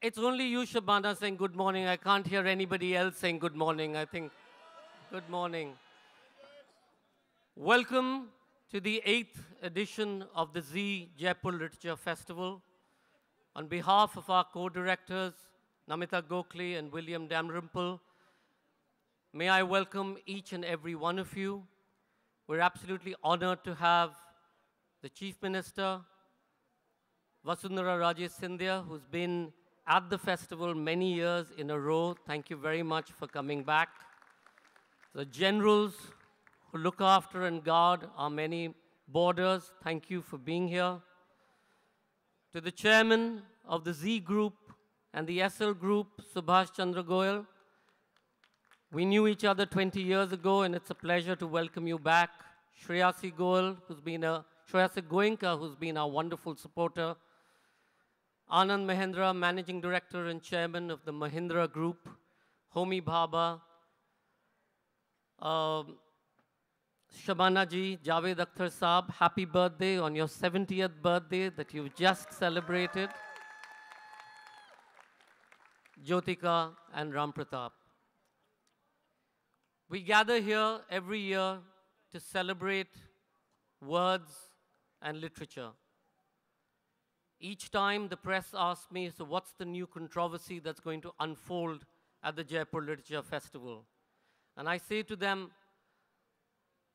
It's only you, Shabana, saying good morning. I can't hear anybody else saying good morning. I think good morning. Welcome to the 8th edition of the Z Jaipur Literature Festival. On behalf of our co-directors, Namita Gokhale and William Dalrymple, may I welcome each and every one of you. We're absolutely honored to have the Chief Minister, Vasundhara Raje Scindia, who's been at the festival many years in a row. Thank you very much for coming back. The generals who look after and guard our many borders, thank you for being here. To the chairman of the Z Group and the SL Group, Subhash Chandra Goyal, we knew each other 20 years ago, and it's a pleasure to welcome you back. Shreyasi Goenka, who's been our wonderful supporter. Anand Mahendra, Managing Director and Chairman of the Mahindra Group. Homi Bhabha. Shabana ji, Javed Akhtar Saab, happy birthday on your 70th birthday that you've just celebrated. Jyotika and Ram Pratap. We gather here every year to celebrate words and literature. Each time the press asks me, so what's the new controversy that's going to unfold at the Jaipur Literature Festival? And I say to them,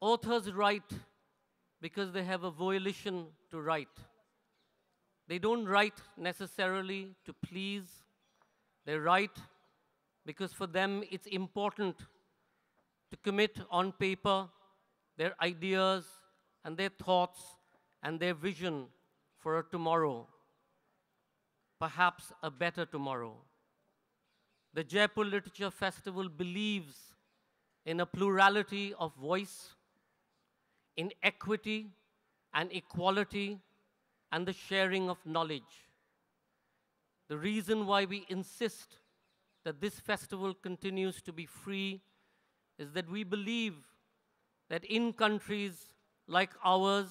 authors write because they have a volition to write. They don't write necessarily to please. They write because for them it's important to commit on paper their ideas and their thoughts and their vision for a tomorrow, perhaps a better tomorrow. The Jaipur Literature Festival believes in a plurality of voice, in equity and equality, and the sharing of knowledge. The reason why we insist that this festival continues to be free is that we believe that in countries like ours,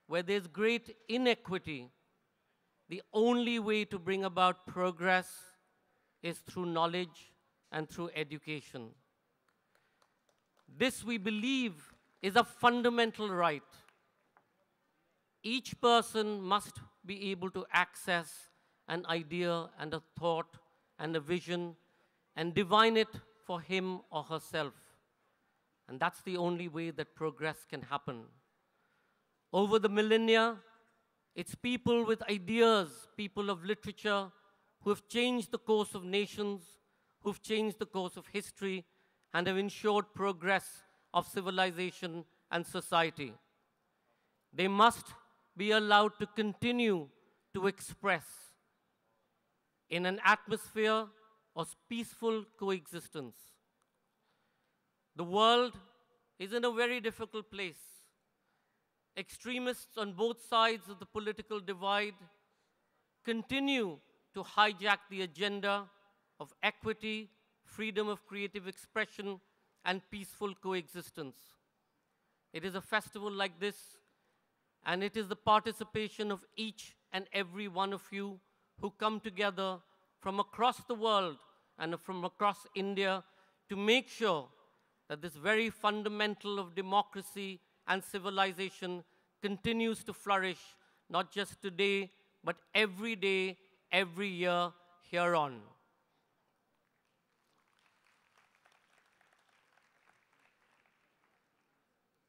where there's great inequity, the only way to bring about progress is through knowledge and through education. This, we believe, is a fundamental right. Each person must be able to access an idea and a thought and a vision and divine it for him or herself. And that's the only way that progress can happen. Over the millennia, it's people with ideas, people of literature, who have changed the course of nations, who've changed the course of history, and have ensured progress of civilization and society. They must be allowed to continue to express in an atmosphere of peaceful coexistence. The world is in a very difficult place. Extremists on both sides of the political divide continue to hijack the agenda of equity, freedom of creative expression, and peaceful coexistence. It is a festival like this, and it is the participation of each and every one of you who come together from across the world and from across India to make sure that this very fundamental of democracy and civilization continues to flourish, not just today, but every day, every year, here on.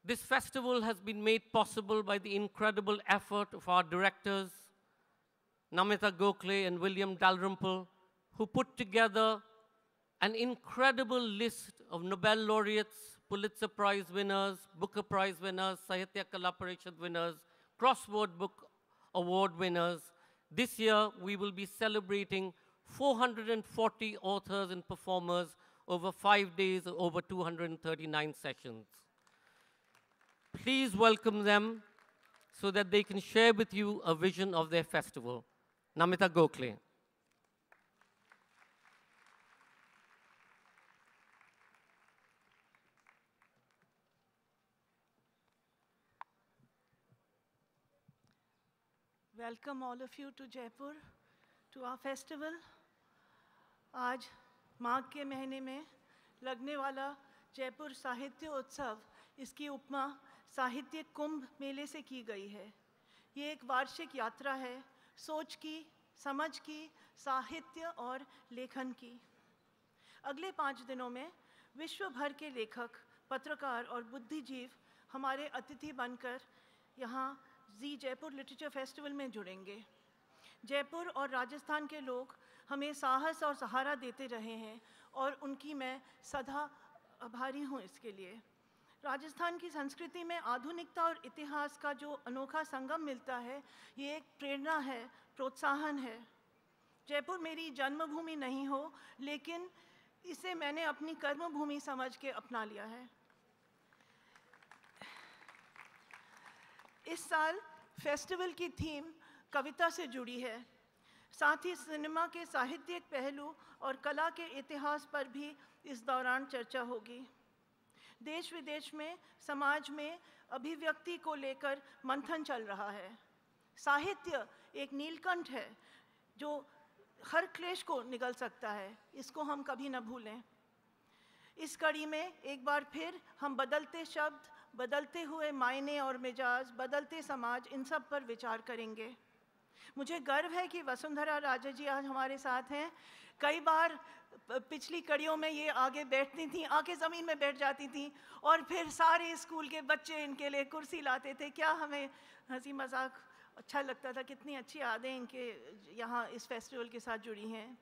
This festival has been made possible by the incredible effort of our directors, Namita Gokhale and William Dalrymple, who put together an incredible list of Nobel laureates, Pulitzer Prize winners, Booker Prize winners, Sahitya Kala Parishad winners, Crossword Book Award winners. This year, we will be celebrating 440 authors and performers over 5 days, over 239 sessions. Please welcome them so that they can share with you a vision of their festival. Namita Gokhale. Welcome all of you to Jaipur, to our festival. आज माघ के महीने में लगने वाला जयपुर साहित्य उत्सव, इसकी उपमा साहित्यिक कुंभ मेले से की गई है। ये एक वार्षिक यात्रा है, सोच की, समझ की, साहित्य और लेखन की। अगले 5 दिनों में विश्व भर के लेखक, पत्रकार और बुद्धिजीव हमारे अतिथि बनकर यहाँ जी जयपुर लिटरेचर फेस्टिवल में जुड़ेंगे। जयपुर और राजस्थान के लोग हमें साहस और सहारा देते रहे हैं और उनकी मैं सदा आभारी हूँ इसके लिए। राजस्थान की संस्कृति में आधुनिकता और इतिहास का जो अनोखा संगम मिलता है, ये एक प्रेरणा है, प्रोत्साहन है। जयपुर मेरी जन्मभूमि नहीं हो, लेकिन इसे मैंने अपनी कर्मभूमि समझ के अपना लिया है। इस साल फेस्टिवल की थीम कविता से जुड़ी है। साथ ही सिनेमा के साहित्यिक पहलू और कला के इतिहास पर भी इस दौरान चर्चा होगी। देश विदेश में, समाज में अभिव्यक्ति को लेकर मंथन चल रहा है। साहित्य एक नीलकंठ है जो हर क्लेश को निगल सकता है, इसको हम कभी न भूलें। इस कड़ी में एक बार फिर हम बदलते शब्द, बदलते हुए मायने और मिजाज, बदलते समाज, इन सब पर विचार करेंगे। मुझे गर्व है कि वसुंधरा राजे जी आज हमारे साथ हैं। कई बार पिछली कड़ियों में ये आगे बैठती थीं, आके ज़मीन में बैठ जाती थीं और फिर सारे स्कूल के बच्चे इनके लिए कुर्सी लाते थे। क्या हमें हंसी मजाक अच्छा लगता था, कितनी अच्छी यादें इनके यहाँ इस फेस्टिवल के साथ जुड़ी हैं।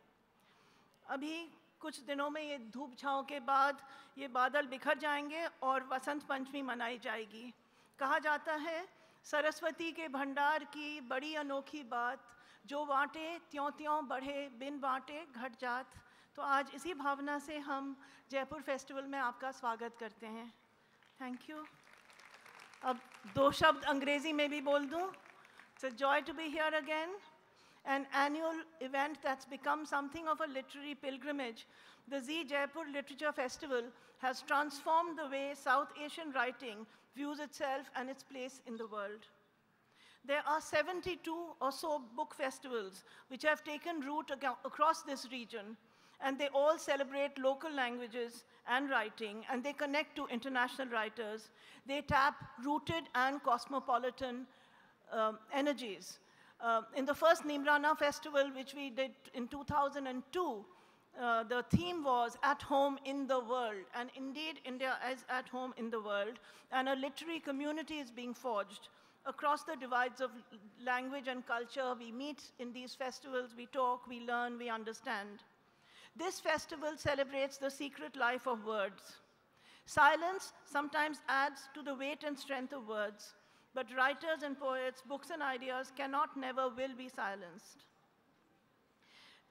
अभी कुछ दिनों में ये धूप छाँव के बाद ये बादल बिखर जाएंगे और वसंत पंचमी मनाई जाएगी। कहा जाता है सरस्वती के भंडार की बड़ी अनोखी बात, जो बाँटे त्यों त्यों बढ़े, बिन बाँटे घट जात। तो आज इसी भावना से हम जयपुर फेस्टिवल में आपका स्वागत करते हैं। Thank you. अब 2 शब्द अंग्रेज़ी में भी बोल दूँ। It's a joy to be here again. An annual event that's become something of a literary pilgrimage, the Z Jaipur Literature Festival has transformed the way South Asian writing views itself and its place in the world. There are 72 or so book festivals which have taken root across this region, and they all celebrate local languages and writing, and they connect to international writers. They tap rooted and cosmopolitan energies. In the first Nimrana festival, which we did in 2002, the theme was At Home in the World. And indeed, India is at home in the world. And a literary community is being forged. Across the divides of language and culture, we meet in these festivals, we talk, we learn, we understand. This festival celebrates the secret life of words. Silence sometimes adds to the weight and strength of words. But writers and poets, books and ideas cannot, never will be silenced.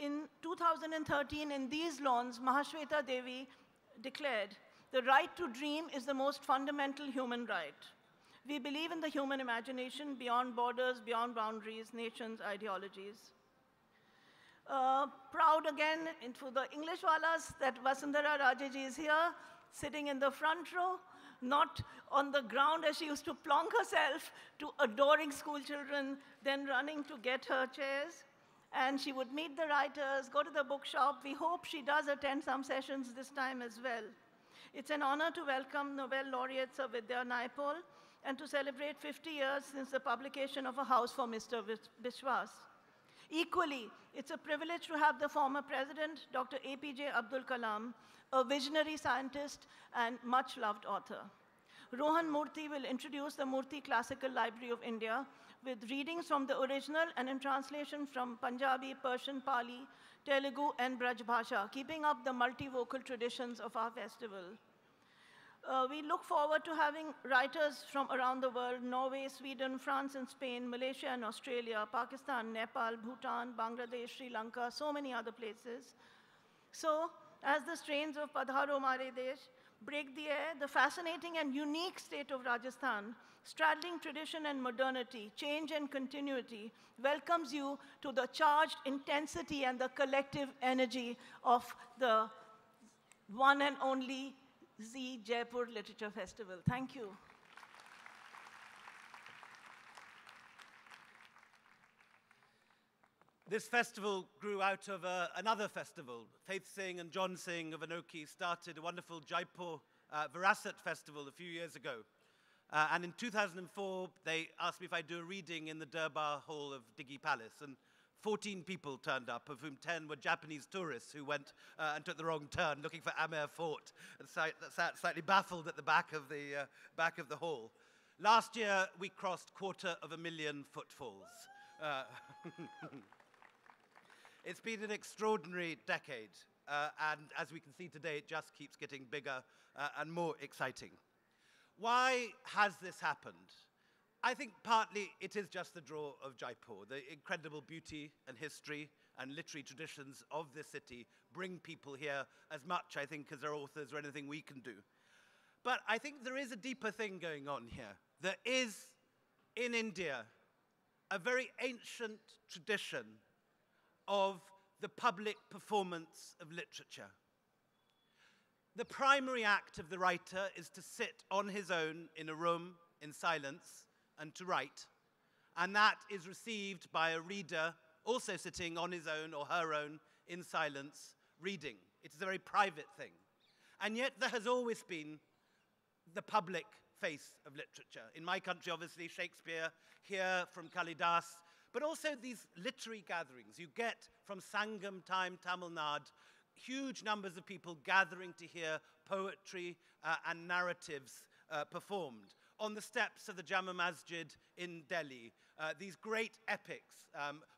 In 2013, in these lawns, Mahashweta Devi declared, "The right to dream is the most fundamental human right. We believe in the human imagination beyond borders, beyond boundaries, nations, ideologies." Proud again for the English walas that Vasundhara Rajeji is here, sitting in the front row, not on the ground as she used to plonk herself to adoring school children, then running to get her chairs. And she would meet the writers, go to the bookshop. We hope she does attend some sessions this time as well. It's an honor to welcome Nobel laureate Sir Vidya Naipal and to celebrate 50 years since the publication of A House for Mr. Biswas. Equally, it's a privilege to have the former president, Dr. APJ Abdul Kalam, a visionary scientist and much-loved author. Rohan Murthy will introduce the Murthy Classical Library of India with readings from the original and in translation from Punjabi, Persian, Pali, Telugu, and Braj Bhasha, keeping up the multi-vocal traditions of our festival. We look forward to having writers from around the world: Norway, Sweden, France and Spain, Malaysia and Australia, Pakistan, Nepal, Bhutan, Bangladesh, Sri Lanka, so many other places. So, as the strains of Padharo Mare Desh break the air, the fascinating and unique state of Rajasthan, straddling tradition and modernity, change and continuity, welcomes you to the charged intensity and the collective energy of the one and only Z Jaipur Literature Festival. Thank you. This festival grew out of another festival. Faith Singh and John Singh of Anoki started a wonderful Jaipur Virasat festival a few years ago. And in 2004, they asked me if I'd do a reading in the Durbar Hall of Diggi Palace. And 14 people turned up, of whom 10 were Japanese tourists who went and took the wrong turn looking for Amer Fort and sat slightly baffled at the back of the hall. Last year, we crossed 250,000 footfalls. It's been an extraordinary decade, and as we can see today, it just keeps getting bigger and more exciting. Why has this happened? I think partly it is just the draw of Jaipur. The incredible beauty and history and literary traditions of this city bring people here as much, I think, as our authors or anything we can do. But I think there is a deeper thing going on here. There is, in India, a very ancient tradition of the public performance of literature. The primary act of the writer is to sit on his own in a room in silence and to write, and that is received by a reader also sitting on his own or her own in silence reading. It is a very private thing. And yet there has always been the public face of literature. In my country, obviously, Shakespeare, here from Kalidas, but also these literary gatherings. You get from Sangam time, Tamil Nadu, huge numbers of people gathering to hear poetry and narratives performed. On the steps of the Jama Masjid in Delhi, these great epics,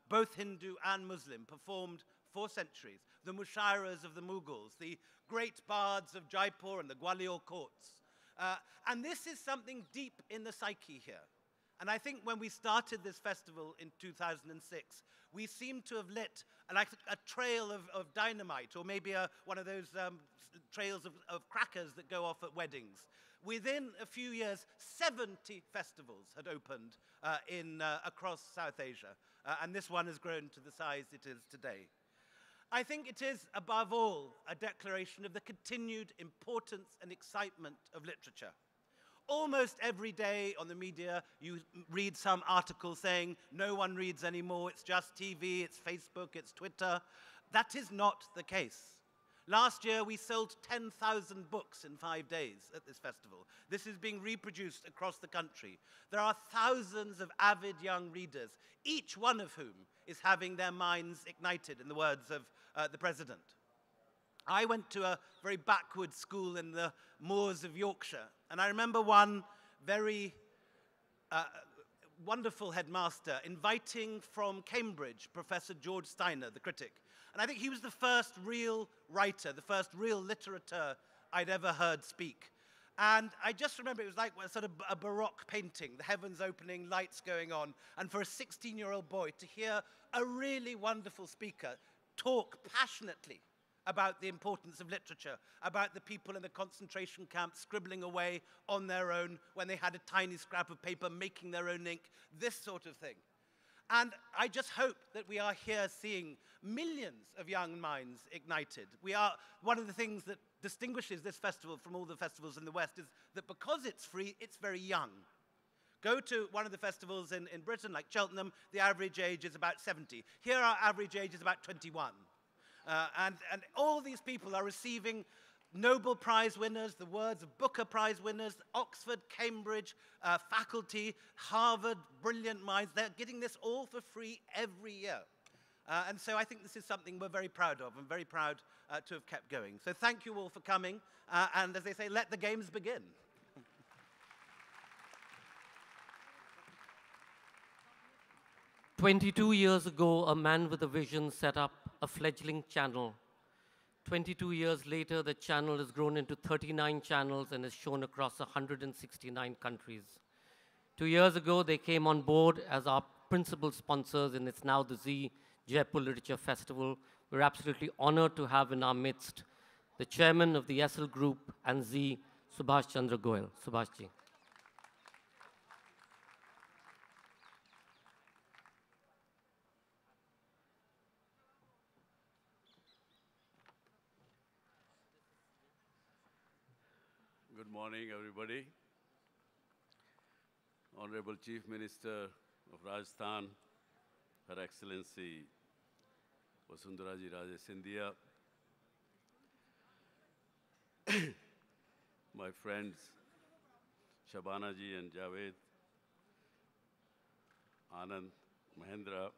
both Hindu and Muslim, performed for centuries. The Mushairas of the Mughals, the great bards of Jaipur and the Gwalior courts. And this is something deep in the psyche here. And I think when we started this festival in 2006, we seemed to have lit like a trail of dynamite, or maybe one of those trails of crackers that go off at weddings. Within a few years, 70 festivals had opened across South Asia, and this one has grown to the size it is today. I think it is, above all, a declaration of the continued importance and excitement of literature. Almost every day on the media, you read some article saying no one reads anymore, it's just TV, it's Facebook, it's Twitter. That is not the case. Last year, we sold 10,000 books in 5 days at this festival. This is being reproduced across the country. There are thousands of avid young readers, each one of whom is having their minds ignited, in the words of the president. I went to a very backward school in the moors of Yorkshire, and I remember one very wonderful headmaster inviting from Cambridge Professor George Steiner, the critic. And I think he was the first real writer, the first real literateur I'd ever heard speak. And I just remember it was like sort of a Baroque painting, the heavens opening, lights going on, and for a 16-year-old boy to hear a really wonderful speaker talk passionately about the importance of literature, about the people in the concentration camps scribbling away on their own when they had a tiny scrap of paper, making their own ink, this sort of thing. And I just hope that we are here seeing millions of young minds ignited. One of the things that distinguishes this festival from all the festivals in the West is that because it's free, it's very young. Go to one of the festivals in Britain, like Cheltenham, the average age is about 70. Here, our average age is about 21. And all these people are receiving Nobel Prize winners, the words of Booker Prize winners, Oxford, Cambridge, faculty, Harvard, brilliant minds. They're getting this all for free every year. And so I think this is something we're very proud of and very proud to have kept going. So thank you all for coming. And as they say, let the games begin. 22 years ago, a man with a vision set up a fledgling channel. 22 years later, the channel has grown into 39 channels and is shown across 169 countries. 2 years ago, they came on board as our principal sponsors, and it's now the Z Jaipur Literature Festival. We're absolutely honored to have in our midst the chairman of the SL Group and Z, Subhash Chandra Goyal. Subhash ji. Good morning, everybody. Honorable Chief Minister of Rajasthan, Her Excellency Vasundhara ji Raje Scindia, my friends Shabana ji and Javed, Anand, Mahendra,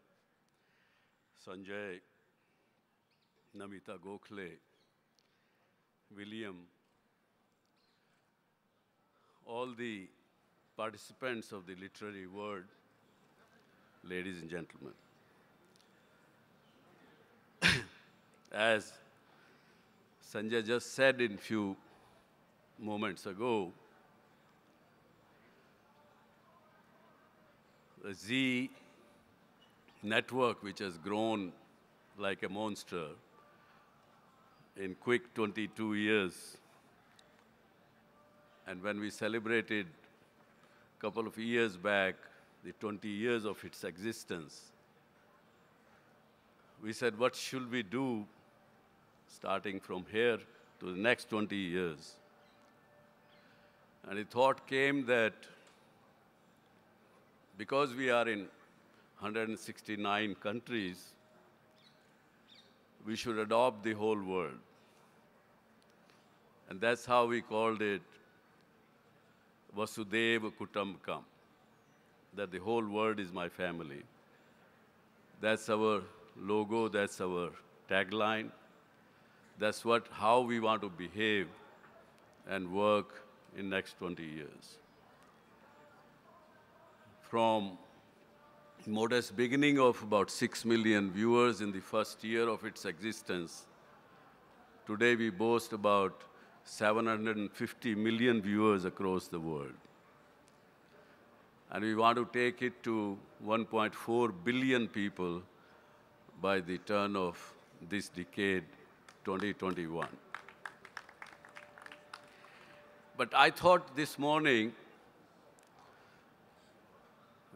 Sanjay, Namita Gokhale, William, all the participants of the literary world, ladies and gentlemen. As Sanjay just said in few moments ago, the Z network, which has grown like a monster in quick 22 years, and when we celebrated a couple of years back the 20 years of its existence, we said, what should we do starting from here to the next 20 years? And the thought came that because we are in 169 countries, we should adopt the whole world. And that's how we called it Vasudhaiva Kutumbakam, that the whole world is my family. That's our logo, that's our tagline. That's how we want to behave and work in next 20 years. From modest beginning of about 6 million viewers in the first year of its existence, today we boast about 750 million viewers across the world. And we want to take it to 1.4 billion people by the turn of this decade, 2021. But I thought this morning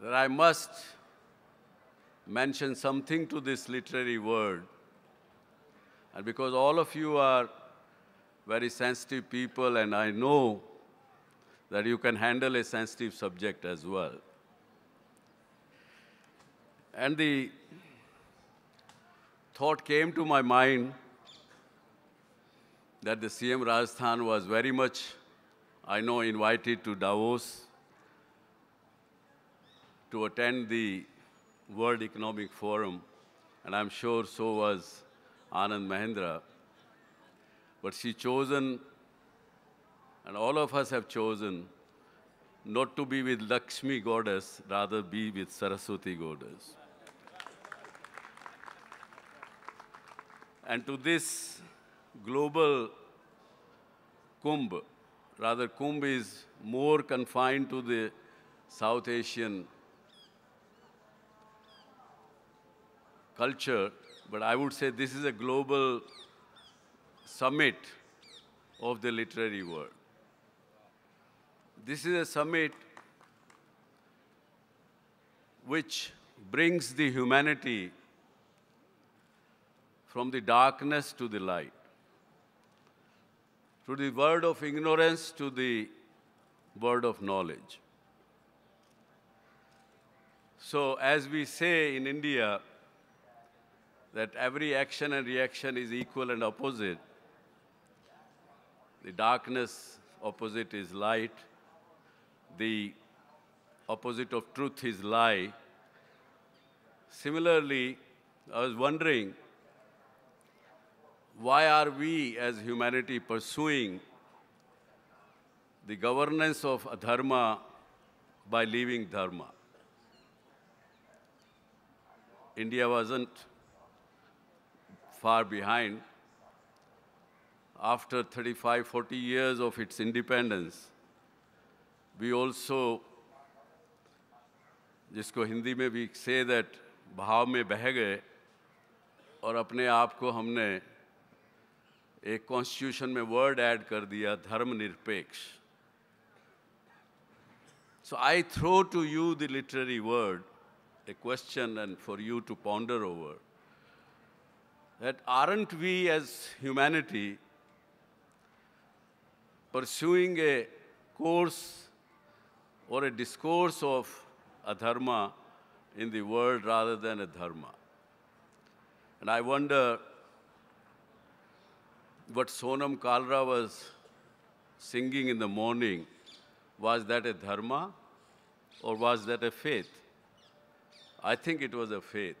that I must mention something to this literary world. And because all of you are very sensitive people, and I know that you can handle a sensitive subject as well. And the thought came to my mind that the CM Rajasthan was very much, I know, invited to Davos to attend the World Economic Forum, and I'm sure so was Anand Mahendra. But she chosen, and all of us have chosen, not to be with Lakshmi goddess, rather be with Saraswati goddess. And to this global Kumbh, rather Kumbh is more confined to the South Asian culture, but I would say this is a global summit of the literary world. This is a summit which brings the humanity from the darkness to the light, to the world of ignorance to the world of knowledge. So as we say in India, that every action and reaction is equal and opposite. The darkness opposite is light. The opposite of truth is lie. Similarly, I was wondering, why are we as humanity pursuing the governance of adharma by leaving dharma? India wasn't far behind. After 35, 40 years of its independence, we also, जिसको हिंदी में we say that भाव में बह गए और अपने आप को हमने एक कॉन्स्टिट्यूशन में वर्ड ऐड कर दिया, धर्मनिरपेक्ष. So I throw to you the literary word, a question and for you to ponder over, that aren't we as humanity pursuing a course or a discourse of adharma in the world rather than a dharma? And I wonder what Sonam Kalra was singing in the morning, was that a dharma or was that a faith? I think it was a faith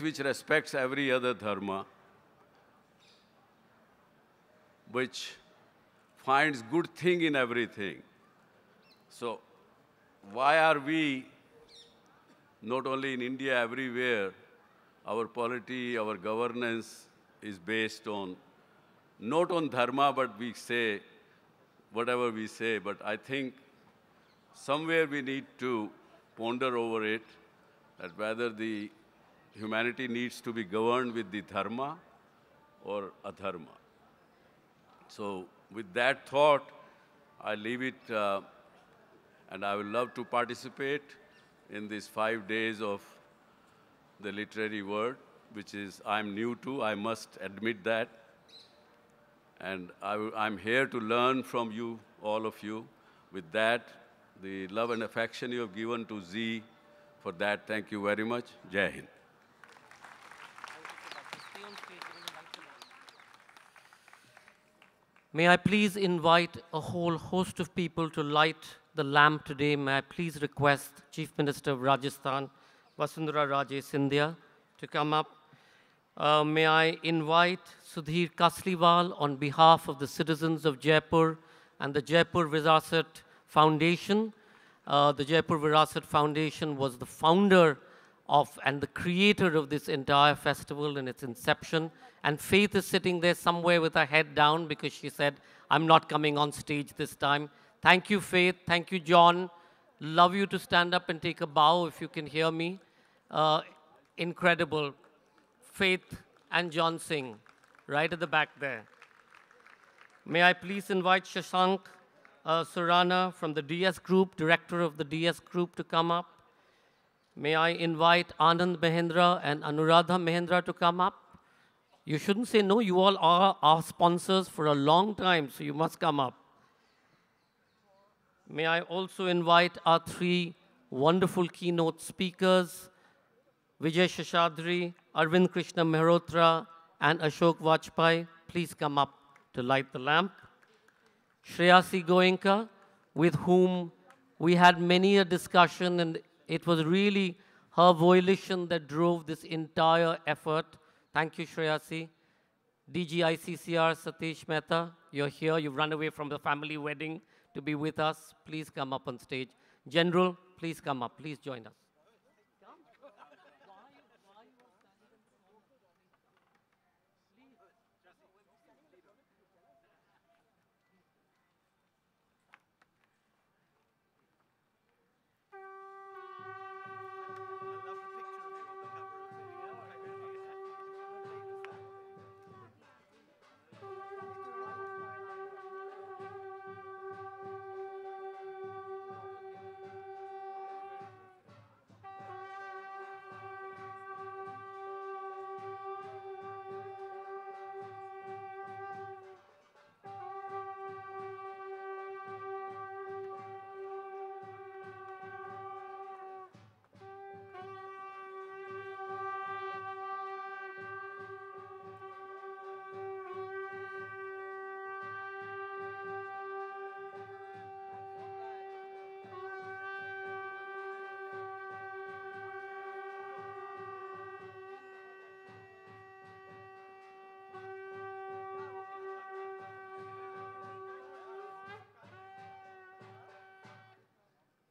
which respects every other dharma, which finds good thing in everything. So why are we, not only in India, everywhere, our polity, our governance is based on, not on dharma, but we say whatever we say, but I think somewhere we need to ponder over it, that whether the humanity needs to be governed with the dharma or adharma. So with that thought, I leave it, and I would love to participate in these 5 days of the literary word, which is I'm new to, I must admit that. And I'm here to learn from you, all of you. With that, the love and affection you have given to Z, for that, thank you very much. Jai Hind. May I please invite a whole host of people to light the lamp today. May I please request Chief Minister of Rajasthan, Vasundhara Raje Scindia, to come up. May I invite Sudhir Kasliwal on behalf of the citizens of Jaipur and the Jaipur Virasat Foundation. The Jaipur Virasat Foundation was the founder of and the creator of this entire festival in its inception. And Faith is sitting there somewhere with her head down because she said, I'm not coming on stage this time. Thank you, Faith. Thank you, John. Love you to stand up and take a bow if you can hear me. Incredible. Faith and John Singh, right at the back there. May I please invite Shashank Surana from the DS Group, director of the DS Group, to come up. May I invite Anand Mahendra and Anuradha Mahendra to come up. You shouldn't say no, you all are our sponsors for a long time, so you must come up. May I also invite our 3 wonderful keynote speakers, Vijay Seshadri, Arvind Krishna Mehrotra, and Ashok Vajpeyi. Please come up to light the lamp. Shreyasi Goenka, with whom we had many a discussion, and it was really her volition that drove this entire effort. Thank you, Shreyasi. DGICCR Satish Mehta, you're here. You've run away from the family wedding to be with us. Please come up on stage. General, please come up. Please join us.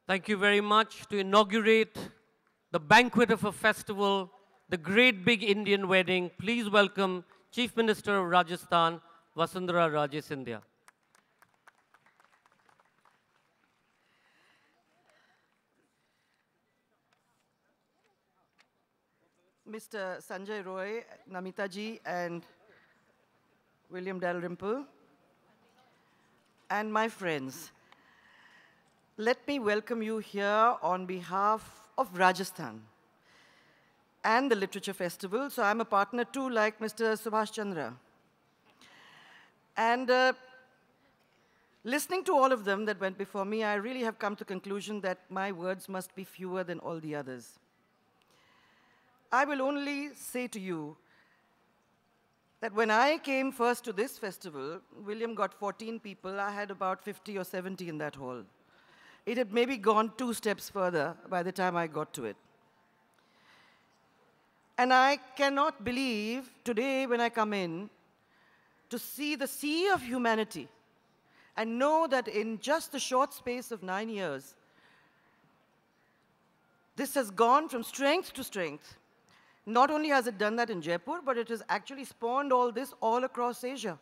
Thank you very much. To inaugurate the banquet of a festival, the great big Indian wedding, please welcome Chief Minister of Rajasthan, Vasundhara Raje Scindia. Mr. Sanjay Roy, Namita ji, and William Dalrymple, and my friends, let me welcome you here on behalf of Rajasthan and the Literature Festival. So I'm a partner too, like Mr. Subhash Chandra. And listening to all of them that went before me, I really have come to the conclusion that my words must be fewer than all the others. I will only say to you that when I came first to this festival, William got 14 people. I had about 50 or 70 in that hall. It had maybe gone 2 steps further by the time I got to it. And I cannot believe today when I come in to see the sea of humanity and know that in just the short space of 9 years, this has gone from strength to strength. Not only has it done that in Jaipur, but it has actually spawned all this all across Asia.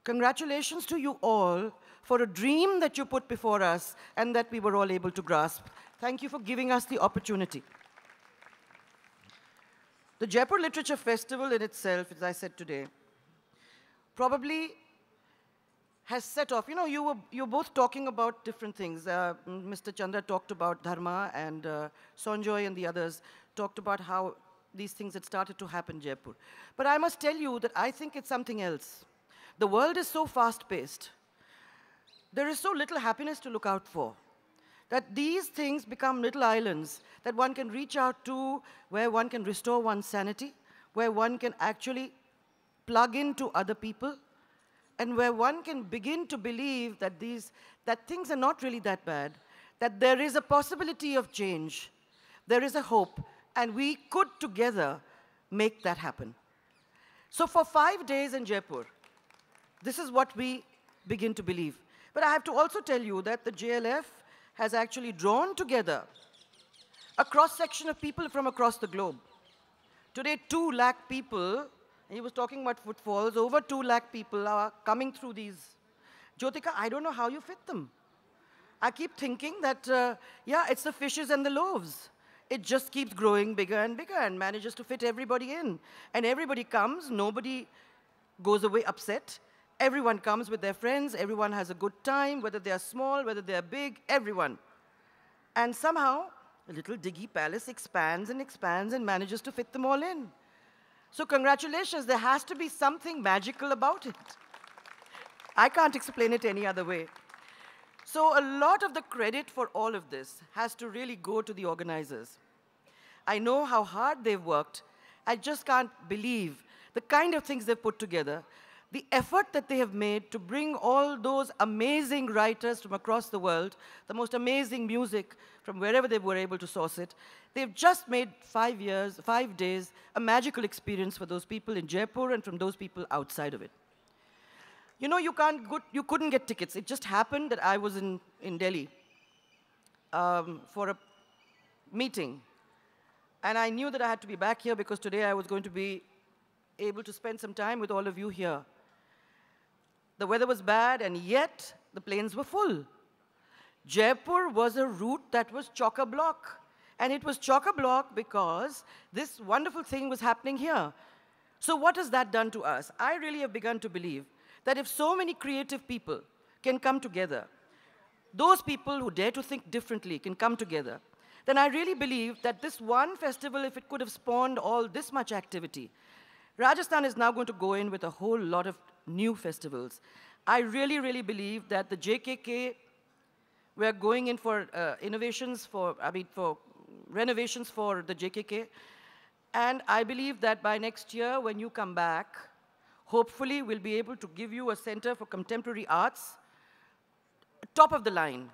Congratulations to you all for a dream that you put before us and that we were all able to grasp. Thank you for giving us the opportunity. The Jaipur Literature Festival in itself, as I said today, probably has set off. You know, you were both talking about different things. Mr. Chandra talked about Dharma, and Sanjoy and the others talked about how these things had started to happen in Jaipur. But I must tell you that I think it's something else. The world is so fast-paced. There is so little happiness to look out for, that these things become little islands that one can reach out to, where one can restore one's sanity, where one can actually plug into other people, and where one can begin to believe that things are not really that bad, that there is a possibility of change, there is a hope, and we could together make that happen. So for 5 days in Jaipur, this is what we begin to believe. But I have to also tell you that the JLF has actually drawn together a cross-section of people from across the globe. Today, 2 lakh people, and he was talking about footfalls, over 2 lakh people are coming through these. Jyotika, I don't know how you fit them. I keep thinking that, yeah, it's the fishes and the loaves. It just keeps growing bigger and manages to fit everybody in. And everybody comes, nobody goes away upset. Everyone comes with their friends, everyone has a good time, whether they are small, whether they are big, everyone. And somehow, the little diggy palace expands and manages to fit them all in. So congratulations, there has to be something magical about it. I can't explain it any other way. So a lot of the credit for all of this has to really go to the organizers. I know how hard they've worked. I just can't believe the kind of things they've put together, the effort that they have made to bring all those amazing writers from across the world, the most amazing music from wherever they were able to source it. They've just made 5 days, a magical experience for those people in Jaipur and from those people outside of it. You know, you couldn't get tickets. It just happened that I was in Delhi for a meeting. And I knew that I had to be back here because today I was going to be able to spend some time with all of you here. The weather was bad, and yet the planes were full. Jaipur was a route that was chock-a-block. And it was chock-a-block because this wonderful thing was happening here. So what has that done to us? I really have begun to believe that if so many creative people can come together, those people who dare to think differently can come together, then I really believe that this one festival, if it could have spawned all this much activity, Rajasthan is now going to go in with a whole lot of new festivals. I really, really believe that the JKK, we're going in for for renovations for the JKK. And I believe that by next year, when you come back, hopefully we'll be able to give you a center for contemporary arts, top of the line.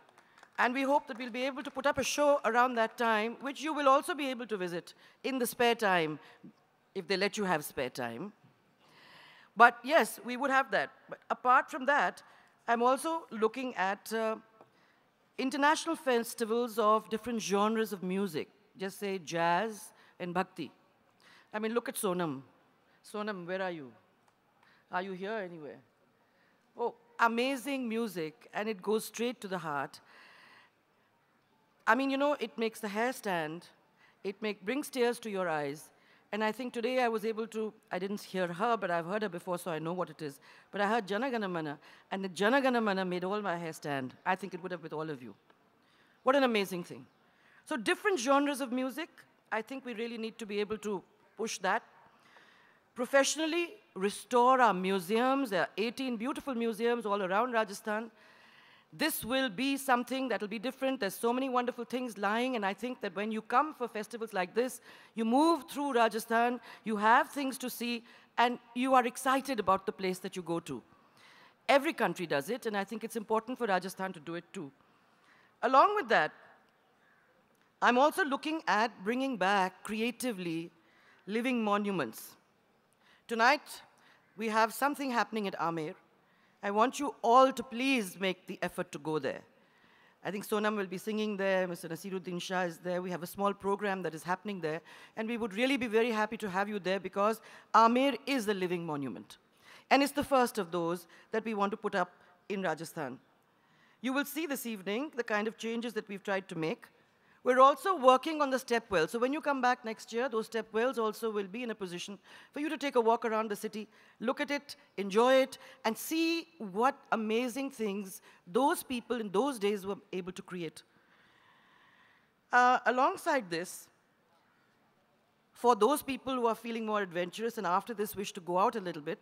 And we hope that we'll be able to put up a show around that time, which you will also be able to visit in the spare time, if they let you have spare time. But yes, we would have that. But apart from that, I'm also looking at international festivals of different genres of music, just say jazz and bhakti. I mean, look at Sonam. Sonam, where are you? Are you here anywhere? Oh, amazing music, and it goes straight to the heart. I mean, you know, it makes the hair stand. It brings tears to your eyes. And I think today I was able to, I didn't hear her, but I've heard her before, so I know what it is. But I heard Jana Gana Mana, and the Jana Gana Mana made all my hair stand. I think it would have with all of you. What an amazing thing. So different genres of music, I think we really need to be able to push that. Professionally, restore our museums. There are 18 beautiful museums all around Rajasthan. This will be something that will be different. There's so many wonderful things lying, and I think that when you come for festivals like this, you move through Rajasthan, you have things to see, and you are excited about the place that you go to. Every country does it, and I think it's important for Rajasthan to do it too. Along with that, I'm also looking at bringing back creatively living monuments. Tonight, we have something happening at Amer. I want you all to please make the effort to go there. I think Sonam will be singing there, Mr. Nasiruddin Shah is there. We have a small program that is happening there, and we would really be very happy to have you there because Amer is a living monument. And it's the first of those that we want to put up in Rajasthan. You will see this evening the kind of changes that we've tried to make. We're also working on the step wells. So when you come back next year, those step wells also will be in a position for you to take a walk around the city, look at it, enjoy it, and see what amazing things those people in those days were able to create. Alongside this, for those people who are feeling more adventurous and after this wish to go out a little bit,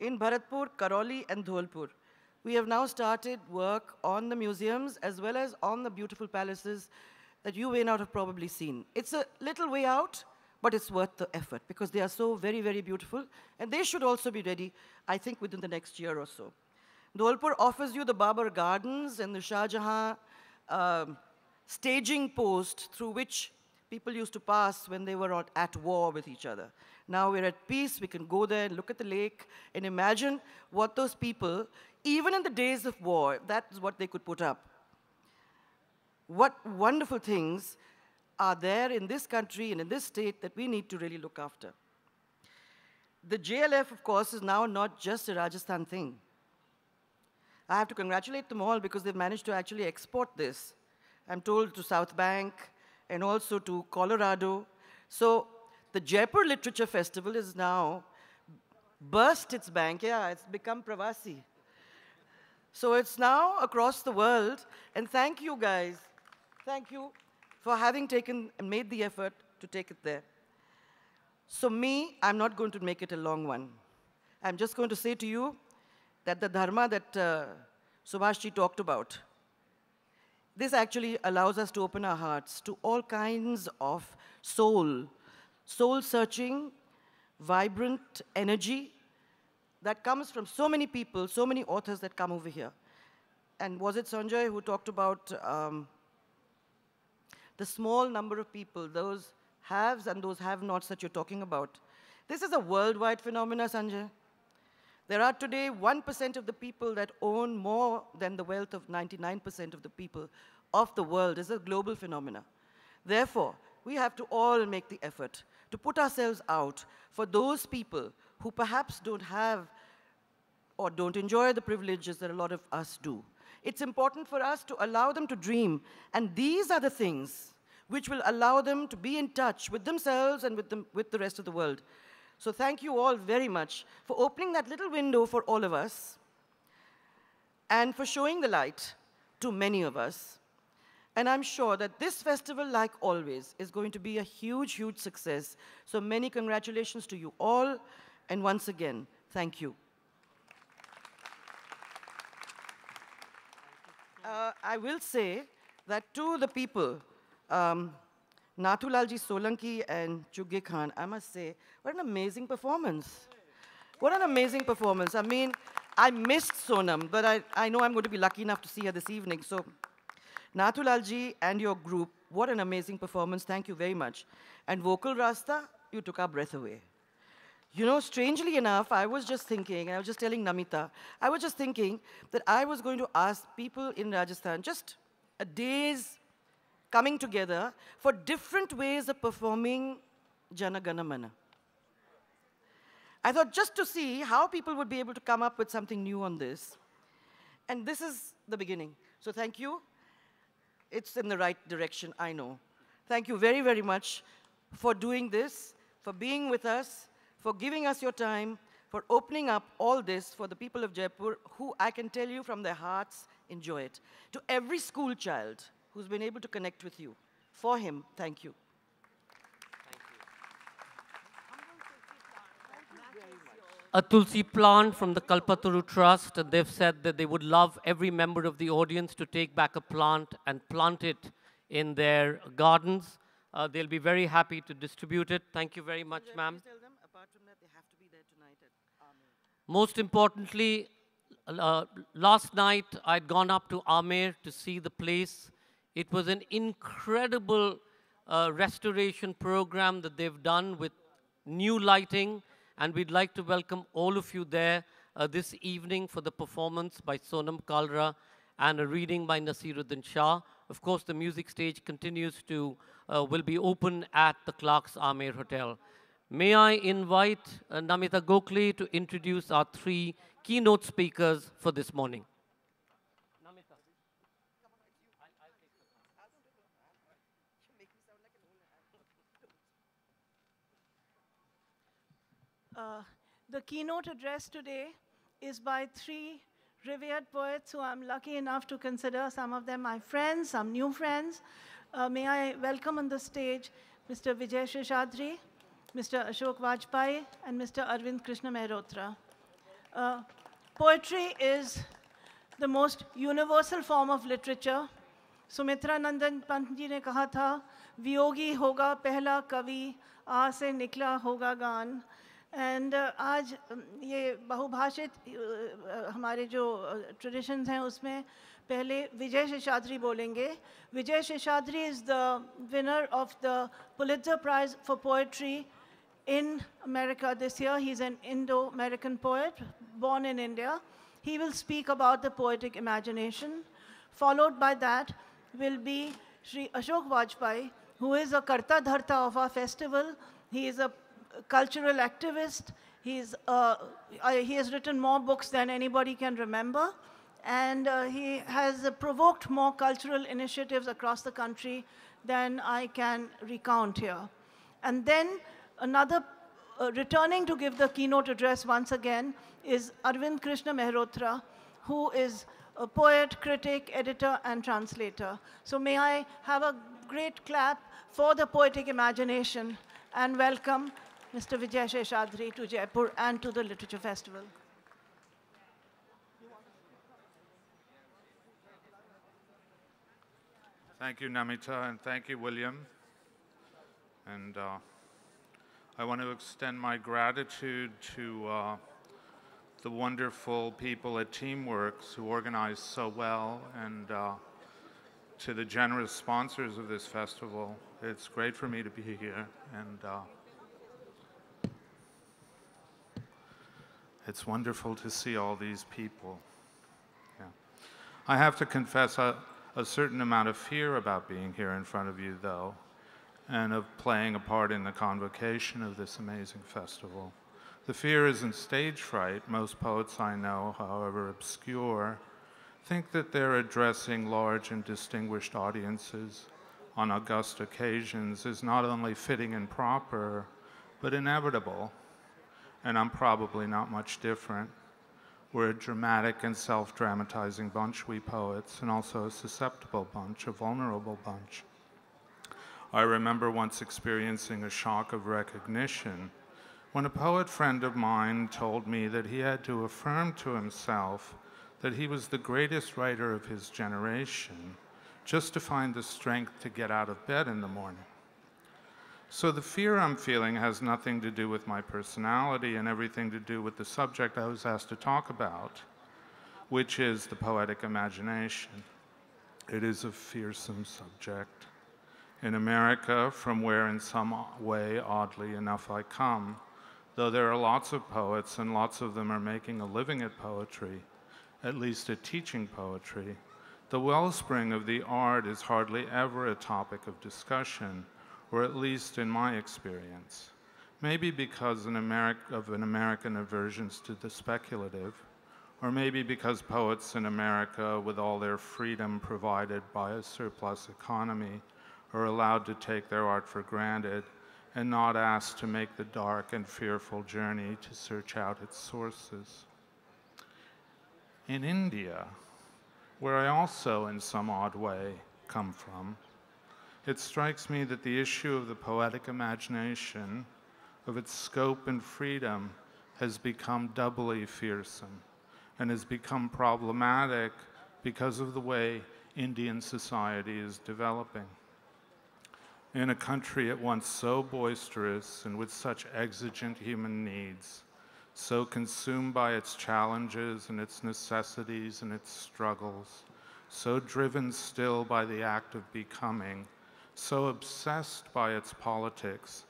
in Bharatpur, Karauli, and Dholpur, we have now started work on the museums as well as on the beautiful palaces that you may not have probably seen. It's a little way out, but it's worth the effort because they are so very, very beautiful, and they should also be ready, I think, within the next year or so. Dholpur offers you the Babar Gardens and the Shah Jahan staging post through which people used to pass when they were at war with each other. Now we're at peace, we can go there and look at the lake and imagine what those people, even in the days of war, that is what they could put up. What wonderful things are there in this country and in this state that we need to really look after. The JLF, of course, is now not just a Rajasthan thing. I have to congratulate them all because they've managed to actually export this. I'm told to South Bank and also to Colorado. So the Jaipur Literature Festival is now burst its bank. Yeah, it's become Pravasi. So it's now across the world. And thank you guys. Thank you for having taken and made the effort to take it there. So me, I'm not going to make it a long one. I'm just going to say to you that the dharma that Subhashji talked about, this actually allows us to open our hearts to all kinds of soul-searching, vibrant energy that comes from so many people, so many authors that come over here. And was it Sanjay who talked about the small number of people, those haves and those have-nots that you're talking about? This is a worldwide phenomena, Sanjay. There are today 1% of the people that own more than the wealth of 99% of the people of the world. It's a global phenomena. Therefore, we have to all make the effort to put ourselves out for those people who perhaps don't have or don't enjoy the privileges that a lot of us do. It's important for us to allow them to dream, and these are the things which will allow them to be in touch with themselves and with the rest of the world. So thank you all very much for opening that little window for all of us and for showing the light to many of us. And I'm sure that this festival, like always, is going to be a huge, huge success. So many congratulations to you all, and once again, thank you. I will say that to the people, Nathoo Lal Solanki and Chugge Khan, I must say, what an amazing performance. What an amazing performance. I mean, I missed Sonam, but I know I'm going to be lucky enough to see her this evening. So, Nathoo Lal and your group, what an amazing performance. Thank you very much. And Vocal Rasta, you took our breath away. You know, strangely enough, I was just thinking, I was just telling Namita, I was just thinking that I was going to ask people in Rajasthan just a day's coming together for different ways of performing Jana Gana Mana. I thought just to see how people would be able to come up with something new on this. And this is the beginning. So thank you. It's in the right direction, I know. Thank you very, very much for doing this, for being with us, for giving us your time, for opening up all this for the people of Jaipur, who I can tell you from their hearts enjoy it. To every school child who's been able to connect with you, for him, thank you. Thank you. Thank you very much. a tulsi plant from the Kalpataru Trust, and they've said that they would love every member of the audience to take back a plant and plant it in their gardens. They'll be very happy to distribute it. Thank you very much, ma'am. Tell them, apart from that, they have to be there tonight at Amer. Most importantly, last night I'd gone up to Amer to see the place. It was an incredible restoration program that they've done with new lighting, and we'd like to welcome all of you there this evening for the performance by Sonam Kalra and a reading by Nasiruddin Shah. Of course, the music stage continues to, will be open at the Clark's Amer Hotel. May I invite Namita Gokhale to introduce our 3 keynote speakers for this morning. Namita. The keynote address today is by 3 revered poets who I'm lucky enough to consider, some of them my friends, some new friends. May I welcome on the stage Mr. Vijay Seshadri, Mr. Ashok Vajpeyi, and Mr. Arvind Krishna Mehrotra. Poetry is the most universal form of literature. Sumitra Nandan Pant ji ne kaha tha, viyogi hoga pehla kavi, aa se nikla hoga gaan. And आज ये बहुभाषित हमारे जो traditions हैं उसमें पहले विजय शेषाद्री बोलेंगे. Vijay Seshadri is the winner of the Pulitzer Prize for Poetry in America this year. He's an Indo-American poet born in India. He will speak about the poetic imagination. Followed by that will be Shri Ashok Vajpeyi, who is a Karta Dharta of our festival. He is a cultural activist. He has written more books than anybody can remember. And he has provoked more cultural initiatives across the country than I can recount here. And then another, returning to give the keynote address once again, is Arvind Krishna Mehrotra, who is a poet, critic, editor, and translator. So may I have a great clap for the poetic imagination and welcome Mr. Vijay Seshadri to Jaipur and to the Literature Festival. Thank you, Namita, and thank you, William. And I want to extend my gratitude to the wonderful people at Teamworks who organized so well, and to the generous sponsors of this festival. It's great for me to be here, and it's wonderful to see all these people. Yeah. I have to confess a certain amount of fear about being here in front of you, though, and of playing a part in the convocation of this amazing festival. The fear isn't stage fright. Most poets I know, however obscure, think that they're addressing large and distinguished audiences on august occasions is not only fitting and proper, but inevitable. And I'm probably not much different. We're a dramatic and self-dramatizing bunch, we poets, and also a susceptible bunch, a vulnerable bunch. I remember once experiencing a shock of recognition when a poet friend of mine told me that he had to affirm to himself that he was the greatest writer of his generation just to find the strength to get out of bed in the morning. So the fear I'm feeling has nothing to do with my personality and everything to do with the subject I was asked to talk about, which is the poetic imagination. It is a fearsome subject. In America, from where in some way, oddly enough, I come, though there are lots of poets and lots of them are making a living at poetry, at least at teaching poetry, the wellspring of the art is hardly ever a topic of discussion, or at least in my experience. Maybe because of an American aversion to the speculative, or maybe because poets in America, with all their freedom provided by a surplus economy, are allowed to take their art for granted and not asked to make the dark and fearful journey to search out its sources. In India, where I also, in some odd way, come from, it strikes me that the issue of the poetic imagination, of its scope and freedom, has become doubly fearsome and has become problematic because of the way Indian society is developing. In a country at once so boisterous and with such exigent human needs, so consumed by its challenges and its necessities and its struggles, so driven still by the act of becoming, so obsessed by its politics,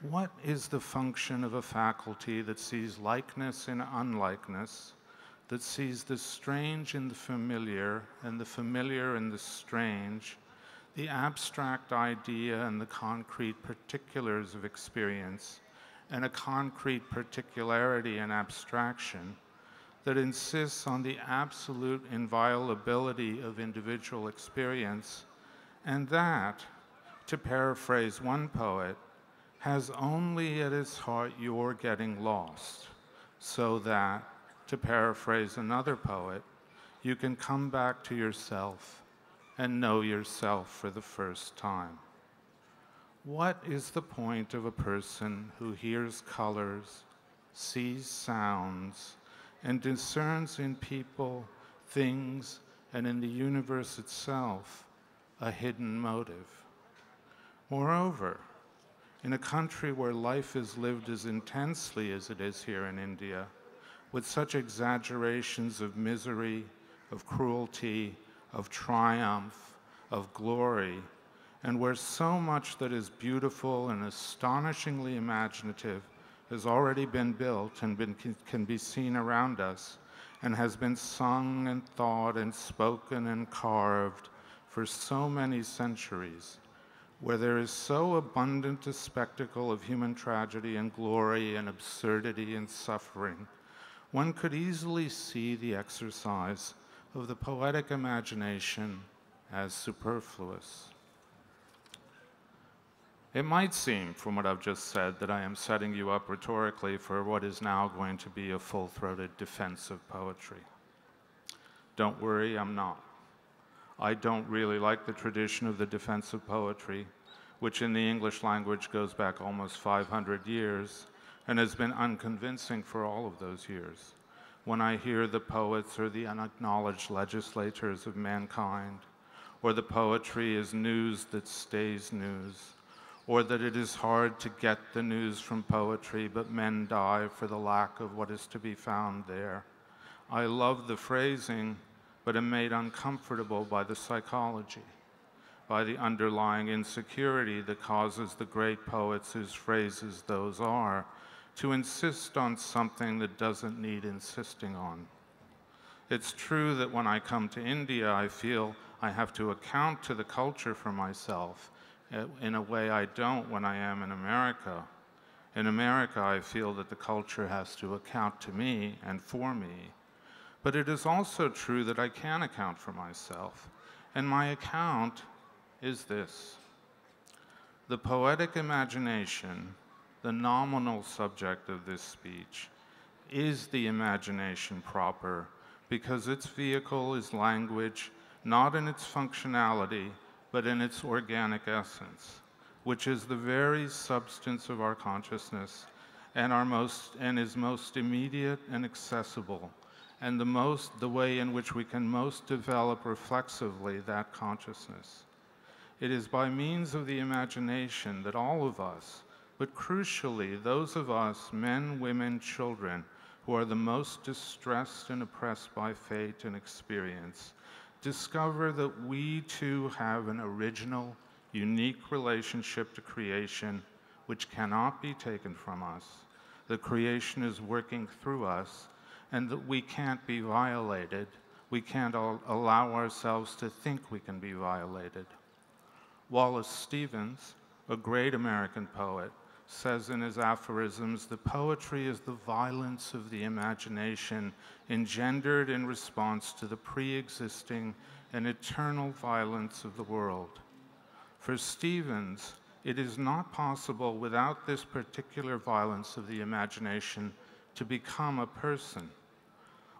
what is the function of a faculty that sees likeness in unlikeness, that sees the strange in the familiar and the familiar in the strange, the abstract idea and the concrete particulars of experience, and a concrete particularity and abstraction that insists on the absolute inviolability of individual experience, and that, to paraphrase one poet, has only at its heart your getting lost, so that, to paraphrase another poet, you can come back to yourself and know yourself for the first time. What is the point of a person who hears colors, sees sounds, and discerns in people, things, and in the universe itself a hidden motive? Moreover, in a country where life is lived as intensely as it is here in India, with such exaggerations of misery, of cruelty, of triumph, of glory, and where so much that is beautiful and astonishingly imaginative has already been built and can be seen around us, and has been sung and thought and spoken and carved for so many centuries, where there is so abundant a spectacle of human tragedy and glory and absurdity and suffering, one could easily see the exercise of the poetic imagination as superfluous. It might seem, from what I've just said, that I am setting you up rhetorically for what is now going to be a full-throated defense of poetry. Don't worry, I'm not. I don't really like the tradition of the defense of poetry, which in the English language goes back almost 500 years and has been unconvincing for all of those years. When I hear the poets are the unacknowledged legislators of mankind, or the poetry is news that stays news, or that it is hard to get the news from poetry, but men die for the lack of what is to be found there. I love the phrasing, but am made uncomfortable by the psychology, by the underlying insecurity that causes the great poets whose phrases those are to insist on something that doesn't need insisting on. It's true that when I come to India, I feel I have to account to the culture for myself in a way I don't when I am in America. In America, I feel that the culture has to account to me and for me. But it is also true that I can account for myself, and my account is this. The poetic imagination, the nominal subject of this speech, is the imagination proper, because its vehicle is language, not in its functionality, but in its organic essence, which is the very substance of our consciousness and is most immediate and accessible, and the way in which we can most develop reflexively that consciousness. It is by means of the imagination that all of us, but crucially those of us, men, women, children, who are the most distressed and oppressed by fate and experience, discover that we too have an original, unique relationship to creation which cannot be taken from us, that creation is working through us, and that we can't be violated. We can't allow ourselves to think we can be violated. Wallace Stevens, a great American poet, says in his aphorisms that poetry is the violence of the imagination engendered in response to the pre-existing and eternal violence of the world. For Stevens, it is not possible without this particular violence of the imagination to become a person.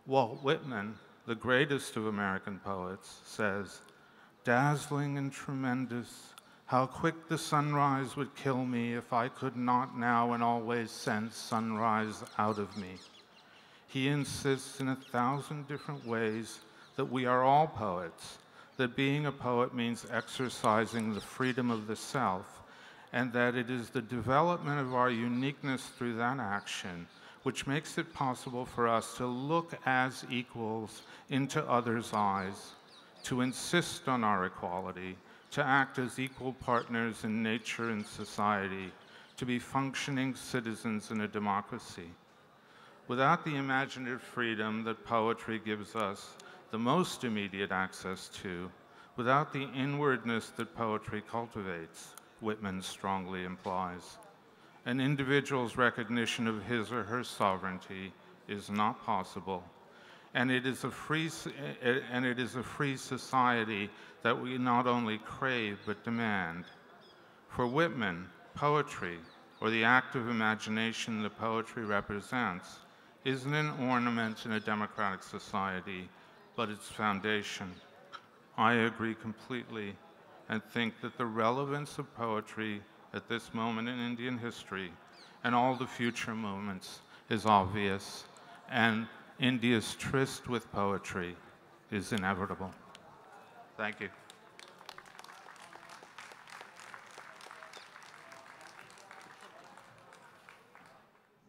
Walt Whitman, the greatest of American poets, says, "Dazzling and tremendous, How quick the sunrise would kill me if I could not now and always sense sunrise out of me. He insists in 1,000 different ways that we are all poets, that being a poet means exercising the freedom of the self, and that it is the development of our uniqueness through that action which makes it possible for us to look as equals into others' eyes, to insist on our equality, to act as equal partners in nature and society, to be functioning citizens in a democracy. Without the imaginative freedom that poetry gives us the most immediate access to, without the inwardness that poetry cultivates, Whitman strongly implies, an individual's recognition of his or her sovereignty is not possible, and it is a free society that we not only crave but demand. For Whitman, poetry, or the act of imagination that poetry represents, isn't an ornament in a democratic society, but its foundation. I agree completely and think that the relevance of poetry at this moment in Indian history and all the future moments is obvious, and India's tryst with poetry is inevitable. Thank you.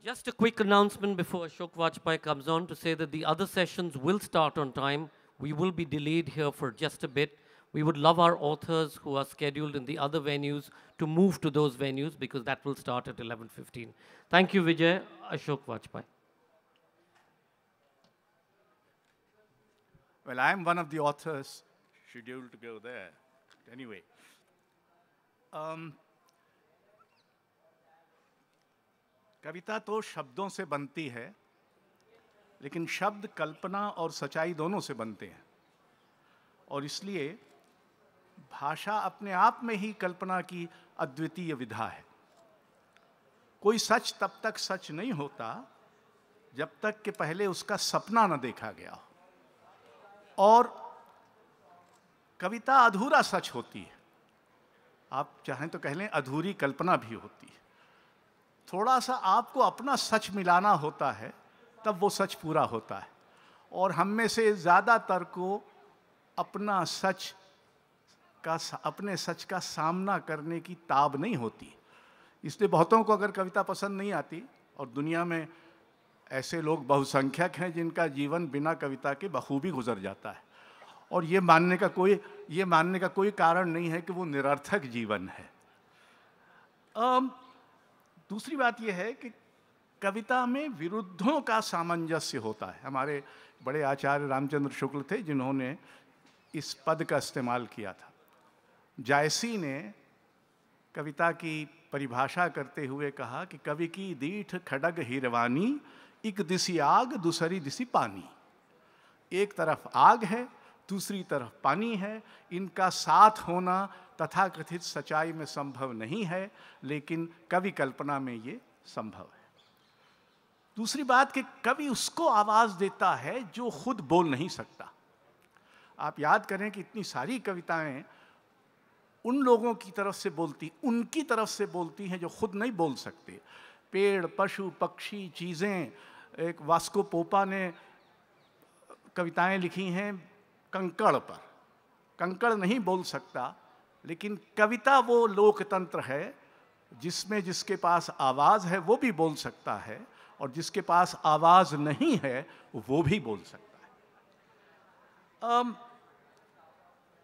Just a quick announcement before Ashok Vajpeyi comes on to say that the other sessions will start on time. We will be delayed here for just a bit. We would love our authors who are scheduled in the other venues to move to those venues because that will start at 11:15. Thank you, Vijay. Ashok Vajpeyi. Well, I'm one of the authors scheduled to go there. Anyway, कविता तो शब्दों से बनती है, लेकिन शब्द कल्पना और सच्चाई दोनों से बनते हैं, और इसलिए भाषा अपने आप में ही कल्पना की अद्वितीय विधा है। कोई सच तब तक सच नहीं होता जब तक कि पहले उसका सपना न देखा गया हो, और कविता अधूरा सच होती है, आप चाहें तो कह लें अधूरी कल्पना भी होती है। थोड़ा सा आपको अपना सच मिलाना होता है, तब वो सच पूरा होता है, और हम में से ज़्यादातर को अपना सच का अपने सच का सामना करने की ताब नहीं होती। इसलिए बहुतों को अगर कविता पसंद नहीं आती, और दुनिया में ऐसे लोग बहुसंख्यक हैं जिनका जीवन बिना कविता के बखूबी गुजर जाता है, और ये मानने का कोई कारण नहीं है कि वो निरर्थक जीवन है। दूसरी बात यह है कि कविता में विरुद्धों का सामंजस्य होता है। हमारे बड़े आचार्य रामचंद्र शुक्ल थे जिन्होंने इस पद का इस्तेमाल किया था। जायसी ने कविता की परिभाषा करते हुए कहा कि कवि की दीठ खड़ग हिरवानी, एक दिसी आग दूसरी दिसी पानी। एक तरफ आग है, दूसरी तरफ पानी है, इनका साथ होना तथाकथित सच्चाई में संभव नहीं है, लेकिन कवि कल्पना में ये संभव है। दूसरी बात कि कवि उसको आवाज़ देता है जो खुद बोल नहीं सकता। आप याद करें कि इतनी सारी कविताएं उन लोगों की तरफ से बोलती, उनकी तरफ से बोलती हैं जो खुद नहीं बोल सकते। पेड़, पशु, पक्षी, चीज़ें। एक वास्को पोपा ने कविताएं लिखी हैं कंकड़ पर। कंकड़ नहीं बोल सकता, लेकिन कविता वो लोकतंत्र है जिसमें जिसके पास आवाज़ है वो भी बोल सकता है, और जिसके पास आवाज़ नहीं है वो भी बोल सकता है।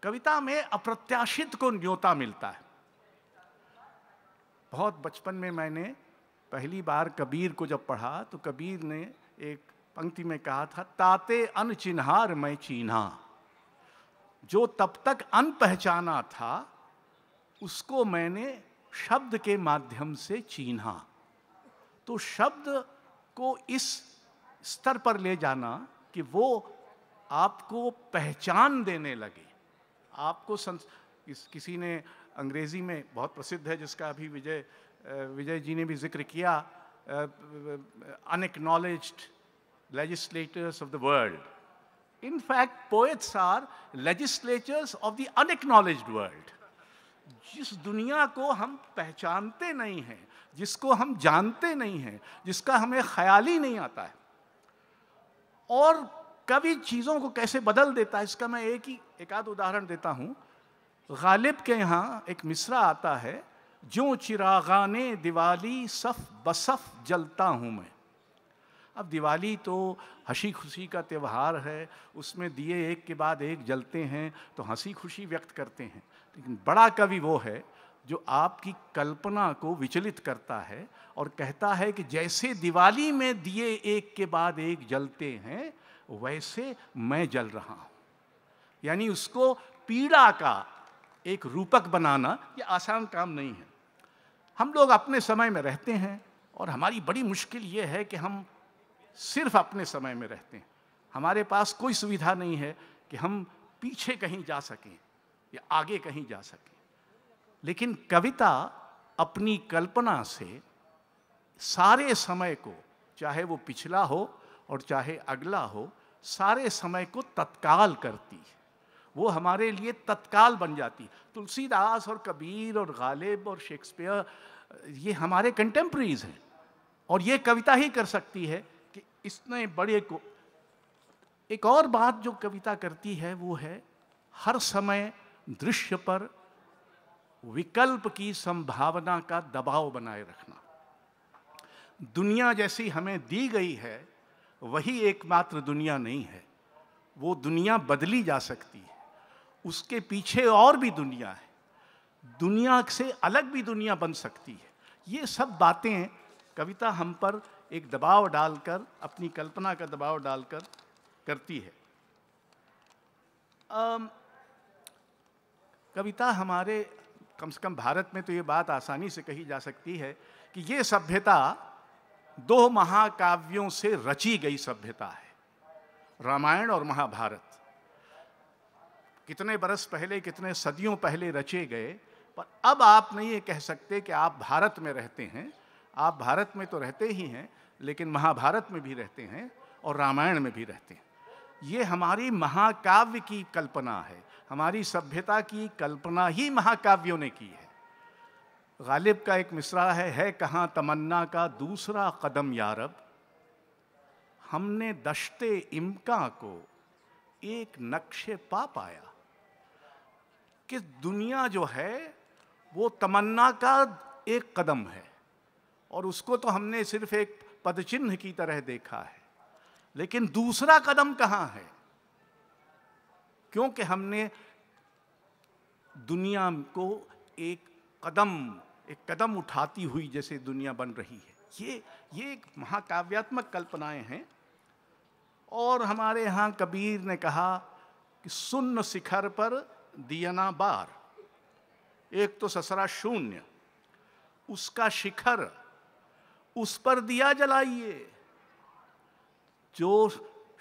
कविता में अप्रत्याशित को न्योता मिलता है। बहुत बचपन में मैंने पहली बार कबीर को जब पढ़ा तो कबीर ने एक पंक्ति में कहा था, ताते अनचिन्हार मैं चीन्हा। जो तब तक अनपहचाना था उसको मैंने शब्द के माध्यम से चीन्हा। तो शब्द को इस स्तर पर ले जाना कि वो आपको पहचान देने लगे, आपको किसी ने अंग्रेजी में बहुत प्रसिद्ध है जिसका अभी विजय जी ने भी जिक्र किया, unacknowledged legislators of the world. In fact, poets are legislators of the unacknowledged world. जिस दुनिया को हम पहचानते नहीं हैं, जिसको हम जानते नहीं हैं, जिसका हमें ख्याल ही नहीं आता है, और कभी चीज़ों को कैसे बदल देता है, इसका मैं एक आध उदाहरण देता हूँ। गालिब के यहाँ एक मिसरा आता है, जो चिरागाने दिवाली सफ बसफ जलता हूँ मैं। अब दिवाली तो हंसी खुशी का त्यौहार है, उसमें दिए एक के बाद एक जलते हैं तो हंसी खुशी व्यक्त करते हैं, लेकिन बड़ा कवि वो है जो आपकी कल्पना को विचलित करता है और कहता है कि जैसे दिवाली में दिए एक के बाद एक जलते हैं वैसे मैं जल रहा हूँ। यानी उसको पीड़ा का एक रूपक बनाना ये आसान काम नहीं है। हम लोग अपने समय में रहते हैं और हमारी बड़ी मुश्किल ये है कि हम सिर्फ अपने समय में रहते हैं। हमारे पास कोई सुविधा नहीं है कि हम पीछे कहीं जा सकें या आगे कहीं जा सकें। लेकिन कविता अपनी कल्पना से सारे समय को, चाहे वो पिछला हो और चाहे अगला हो, सारे समय को तत्काल करती है। वो हमारे लिए तत्काल बन जाती। तुलसीदास और कबीर और गालिब और शेक्सपियर ये हमारे कंटेम्प्रेरीज हैं, और ये कविता ही कर सकती है कि इसने बड़े को। एक और बात जो कविता करती है वो है हर समय दृश्य पर विकल्प की संभावना का दबाव बनाए रखना। दुनिया जैसी हमें दी गई है वही एकमात्र दुनिया नहीं है, वो दुनिया बदली जा सकती है, उसके पीछे और भी दुनिया है, दुनिया से अलग भी दुनिया बन सकती है। ये सब बातें कविता हम पर एक दबाव डालकर, अपनी कल्पना का दबाव डालकर करती है। कविता हमारे, कम से कम भारत में तो ये बात आसानी से कही जा सकती है कि ये सभ्यता दो महाकाव्यों से रची गई सभ्यता है, रामायण और महाभारत। कितने बरस पहले, कितने सदियों पहले रचे गए, पर अब आप नहीं ये कह सकते कि आप भारत में रहते हैं। आप भारत में तो रहते ही हैं, लेकिन महाभारत में भी रहते हैं और रामायण में भी रहते हैं। ये हमारी महाकाव्य की कल्पना है, हमारी सभ्यता की कल्पना ही महाकाव्यों ने की है। गालिब का एक मिसरा है कहाँ तमन्ना का दूसरा कदम यारब, हमने दश्ते इम्का को एक नक्शे पा पाया। कि दुनिया जो है वो तमन्ना का एक कदम है, और उसको तो हमने सिर्फ एक पदचिन्ह की तरह देखा है, लेकिन दूसरा कदम कहाँ है? क्योंकि हमने दुनिया को एक कदम उठाती हुई जैसे दुनिया बन रही है। ये एक महाकाव्यात्मक कल्पनाएं हैं। और हमारे यहाँ कबीर ने कहा कि सुन्न शिखर पर दियना बार, एक तो ससरा शून्य, उसका शिखर, उस पर दिया जलाइए। जो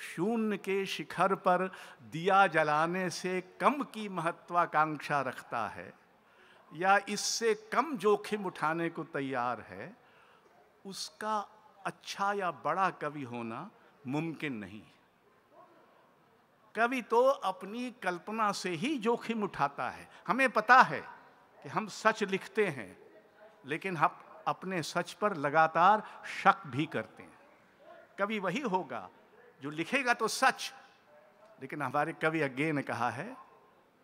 शून्य के शिखर पर दिया जलाने से कम की महत्वाकांक्षा रखता है या इससे कम जोखिम उठाने को तैयार है, उसका अच्छा या बड़ा कवि होना मुमकिन नहीं। कवि तो अपनी कल्पना से ही जोखिम उठाता है। हमें पता है कि हम सच लिखते हैं, लेकिन हम अपने सच पर लगातार शक भी करते हैं। कवि वही होगा जो लिखेगा तो सच, लेकिन हमारे कवि अज्ञे ने कहा है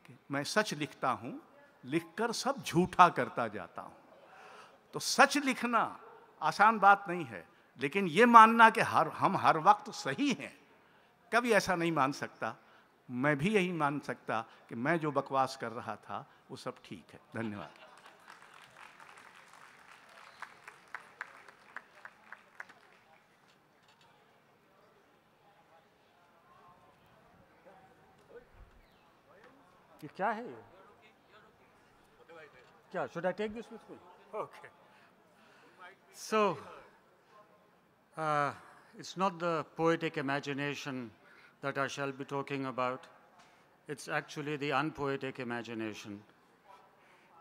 कि मैं सच लिखता हूं, लिखकर सब झूठा करता जाता हूं। तो सच लिखना आसान बात नहीं है, लेकिन ये मानना कि हम हर वक्त सही हैं, कभी ऐसा नहीं मान सकता। मैं भी यही मान सकता कि मैं जो बकवास कर रहा था वो सब ठीक है। धन्यवाद। ये क्या है? क्या should I take this with me? Okay. So, it's not the poetic imagination that I shall be talking about. It's actually the unpoetic imagination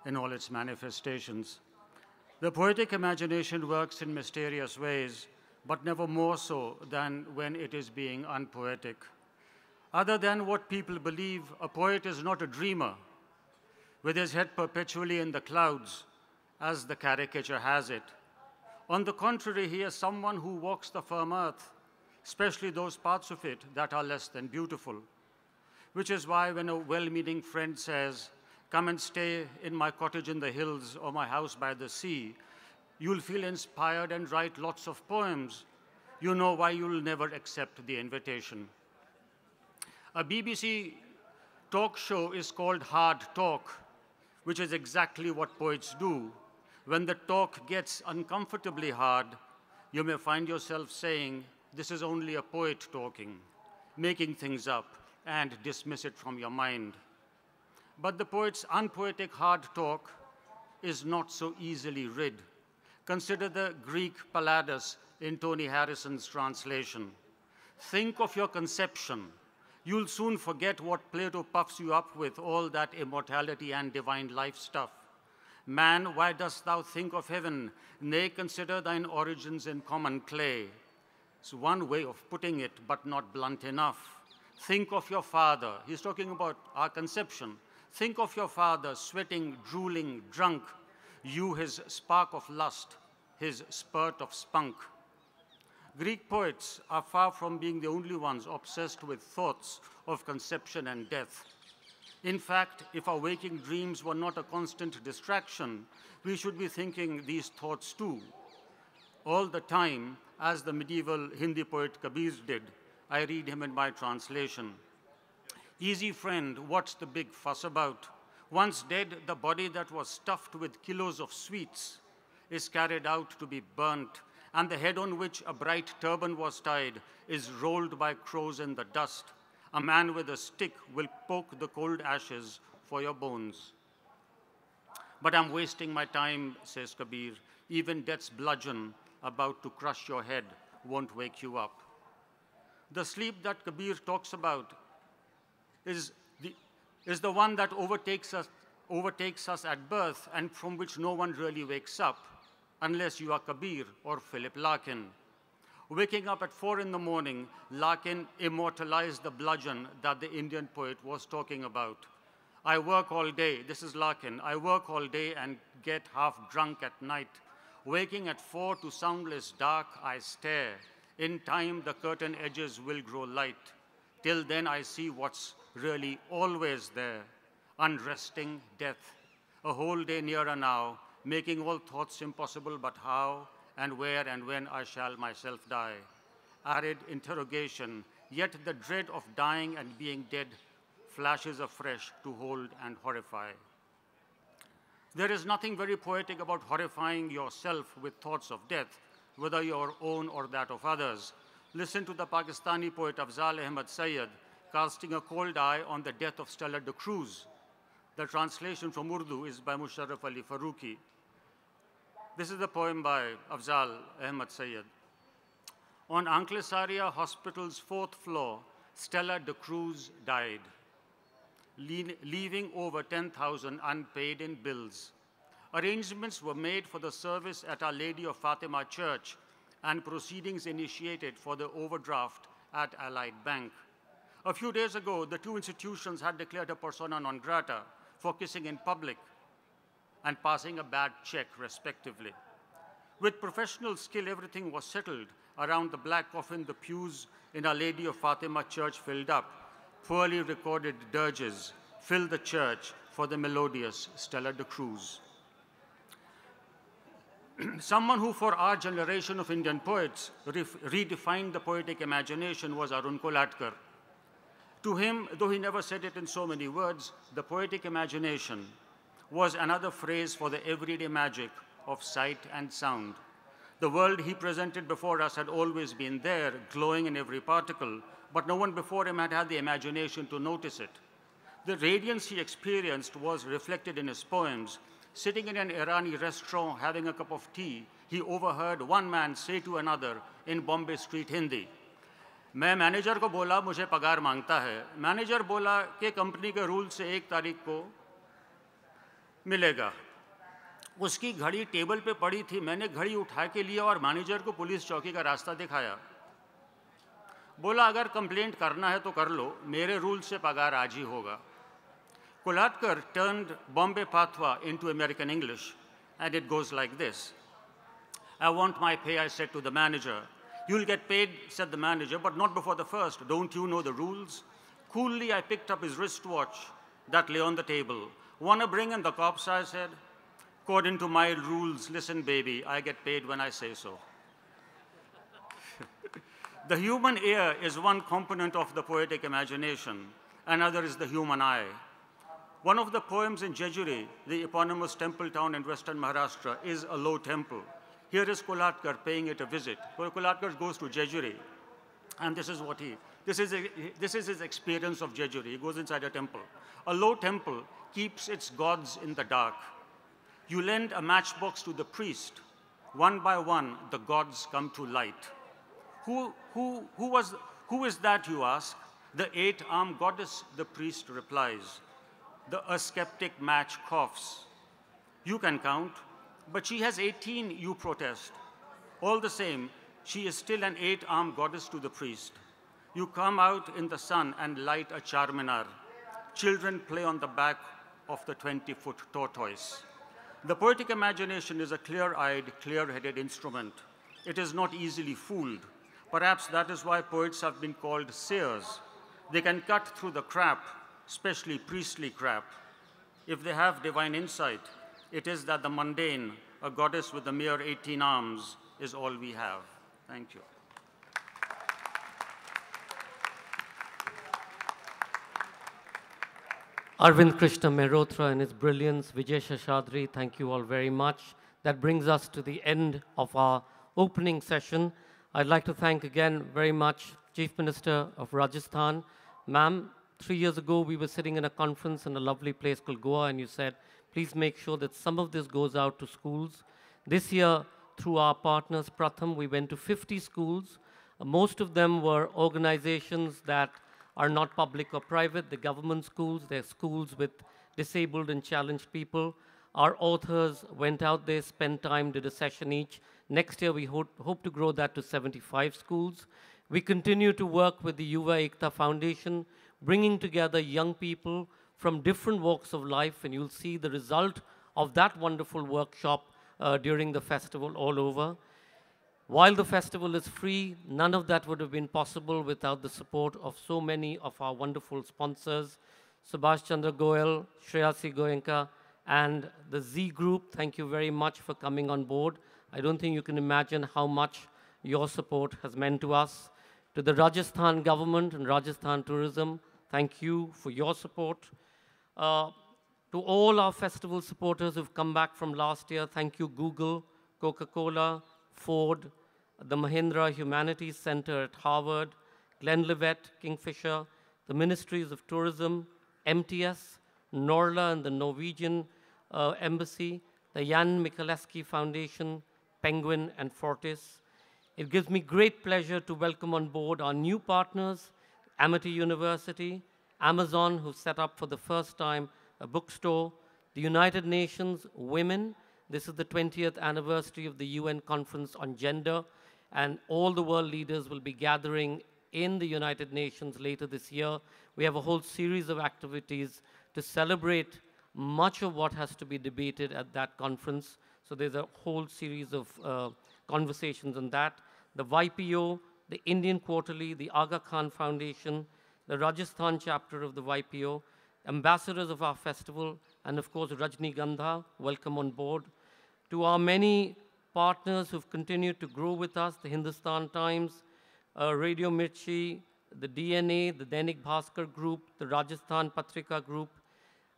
in all its manifestations. The poetic imagination works in mysterious ways, but never more so than when it is being unpoetic. Other than what people believe, a poet is not a dreamer. with his head perpetually in the clouds, as the caricature has it. On the contrary, he is someone who walks the firm earth, especially those parts of it that are less than beautiful. Which is why when a well-meaning friend says, "Come and stay in my cottage in the hills or my house by the sea," you'll feel inspired and write lots of poems. You know why you'll never accept the invitation. A BBC talk show is called Hard Talk, which is exactly what poets do. When the talk gets uncomfortably hard, you may find yourself saying, "This is only a poet talking," making things up and dismiss it from your mind. But the poet's unpoetic hard talk is not so easily rid. Consider the Greek Pallades in Tony Harrison's translation. Think of your conception. You'll soon forget what Plato puffs you up with, all that immortality and divine life stuff. Man, why dost thou think of heaven? Nay, consider thine origins in common clay. It's one way of putting it, but not blunt enough. Think of your father. He's talking about our conception. Think of your father, sweating, drooling, drunk. You, his spark of lust, his spurt of spunk. Greek poets are far from being the only ones obsessed with thoughts of conception and death. In fact, if our waking dreams were not a constant distraction, we should be thinking these thoughts too, all the time, as the medieval Hindi poet Kabir did. I read him in my translation. "Easy friend, what's the big fuss about? Once dead, the body that was stuffed with kilos of sweets is carried out to be burnt, and the head on which a bright turban was tied is rolled by crows in the dust. A man with a stick will poke the cold ashes for your bones." "But I'm wasting my time," says Kabir. "Even death's bludgeon about to crush your head won't wake you up." The sleep that Kabir talks about is the one that overtakes us at birth and from which no one really wakes up, unless you are Kabir or Philip Larkin. Waking up at 4 in the morning, Larkin immortalized the bludgeon that the Indian poet was talking about. "I work all day," this is Larkin, "I work all day and get half drunk at night. Waking at 4 to soundless dark, I stare. In time, the curtain edges will grow light. Till then, I see what's really always there. Unresting death, a whole day nearer now, making all thoughts impossible, but how and where and when I shall myself die. Arid interrogation, yet the dread of dying and being dead flashes afresh to hold and horrify." There is nothing very poetic about horrifying yourself with thoughts of death, whether your own or that of others. Listen to the Pakistani poet Afzal Ahmad Sayyid casting a cold eye on the death of Stella de Cruz. The translation from Urdu is by Musharraf Ali Farooqi. This is the poem by Afzal Ahmad Sayyid. "On Anklesariya Hospital's 4th floor, Stella de Cruz died, leaving over 10,000 unpaid in bills. Arrangements were made for the service at Our Lady of Fatima Church and proceedings initiated for the overdraft at Allied Bank. A few days ago, the two institutions had declared a persona non grata for kissing in public and passing a bad check, respectively. With professional skill, everything was settled. Around the black coffin, the pews in Our Lady of Fatima Church filled up. Poorly recorded dirges filled the church for the melodious Stella de Cruz. Someone who, for our generation of Indian poets, redefined the poetic imagination was Arun Kolatkar. To him, though he never said it in so many words, the poetic imagination was another phrase for the everyday magic of sight and sound. The world he presented before us had always been there, glowing in every particle, but no one before him had had the imagination to notice it. The radiance he experienced was reflected in his poems. Sitting in an Irani restaurant having a cup of tea, he overheard one man say to another in Bombay street Hindi, "मैं manager को बोला मुझे पगार मांगता है." Manager बोला कि company के रूल से 1 तारीख को मिलेगा। उसकी घड़ी टेबल पे पड़ी थी, मैंने घड़ी उठा के लिया और मैनेजर को पुलिस चौकी का रास्ता दिखाया। बोला अगर कंप्लेंट करना है तो कर लो, मेरे रूल से पगार आज ही होगा। Kolatkar turned Bombay Patwa into American English, and it goes like this. I want my pay, I said to the manager. You'll get paid, said the manager, but not before the first. Don't you know the rules? Coolly, I picked up his wristwatch that lay on the table. Wanna bring in the cops, I said. According to my rules, listen, baby, I get paid when I say so. The human ear is one component of the poetic imagination. Another is the human eye. One of the poems in Jejuri, the eponymous temple town in western Maharashtra, is a low temple. Here is Kolatkar paying it a visit. Kolatkar goes to Jejuri, and this is his experience of Jejuri. He goes inside a temple. A low temple keeps its gods in the dark. You lend a matchbox to the priest. One by one, the gods come to light. Who is that, you ask? The eight-armed goddess, the priest replies. A skeptic match coughs. You can count, but she has 18, you protest. All the same, she is still an eight-armed goddess to the priest. You come out in the sun and light a charminar. Children play on the back of the 20-foot tortoise. The poetic imagination is a clear-eyed, clear-headed instrument. It is not easily fooled. Perhaps that is why poets have been called seers. They can cut through the crap, especially priestly crap. If they have divine insight, it is that the mundane, a goddess with a mere 18 arms, is all we have. Thank you. Arvind, Krishna, Mehrotra and his brilliance, Vijay, Seshadri, thank you all very much. That brings us to the end of our opening session. I'd like to thank again very much Chief Minister of Rajasthan. Ma'am, 3 years ago we were sitting in a conference in a lovely place called Goa, and you said, please make sure that some of this goes out to schools. This year, through our partners, Pratham, we went to 50 schools. Most of them were organizations that are not public or private. They're government schools. They're schools with disabled and challenged people. Our authors went out there, spent time, did a session each. Next year, we hope to grow that to 75 schools. We continue to work with the Yuva Ekta Foundation, bringing together young people from different walks of life, and you'll see the result of that wonderful workshop during the festival all over. While the festival is free, none of that would have been possible without the support of so many of our wonderful sponsors, Subhash Chandra Goel, Shreyasi Goenka, and the Z Group. Thank you very much for coming on board. I don't think you can imagine how much your support has meant to us. To the Rajasthan government and Rajasthan tourism, thank you for your support. To all our festival supporters who've come back from last year, thank you Google, Coca-Cola, Ford, the Mahindra Humanities Center at Harvard, Glenlivet, Kingfisher, the Ministries of Tourism, MTS, Norla and the Norwegian Embassy, the Jan Michalewski Foundation, Penguin and Fortis. It gives me great pleasure to welcome on board our new partners, Amity University, Amazon, who set up for the first time a bookstore, the United Nations Women. This is the 20th anniversary of the UN Conference on Gender, and all the world leaders will be gathering in the United Nations later this year. We have a whole series of activities to celebrate much of what has to be debated at that conference. So there's a whole series of conversations on that. The YPO, the Indian Quarterly, the Aga Khan Foundation, the Rajasthan chapter of the YPO, ambassadors of our festival, and of course Rajnigandha, welcome on board. To our many partners who've continued to grow with us, the Hindustan Times, Radio Mirchi, the DNA, the Dainik Bhaskar Group, the Rajasthan Patrika Group.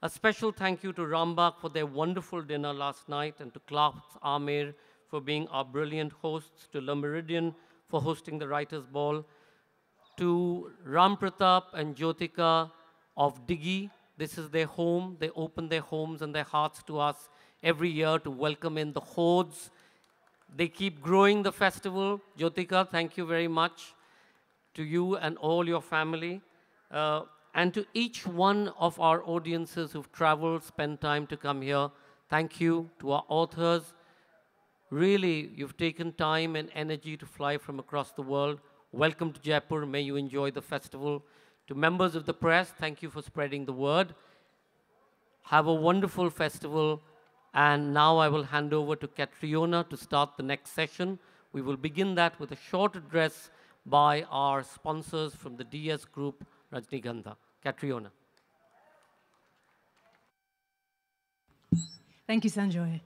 A special thank you to Rambagh for their wonderful dinner last night, and to Clarks Amir for being our brilliant hosts, to Le Meridian for hosting the Writers' Ball, to Ram Pratap and Jyotika of Diggi. This is their home. They open their homes and their hearts to us every year to welcome in the hordes. They keep growing the festival. Jyotika, thank you very much to you and all your family. And to each one of our audiences who've traveled, spent time to come here, thank you. To our authors, really, you've taken time and energy to fly from across the world. Welcome to Jaipur. May you enjoy the festival. To members of the press, thank you for spreading the word. Have a wonderful festival. And now I will hand over to Catriona to start the next session. We will begin that with a short address by our sponsors from the DS Group, Rajnigandha. Catriona. Thank you, Sanjoy.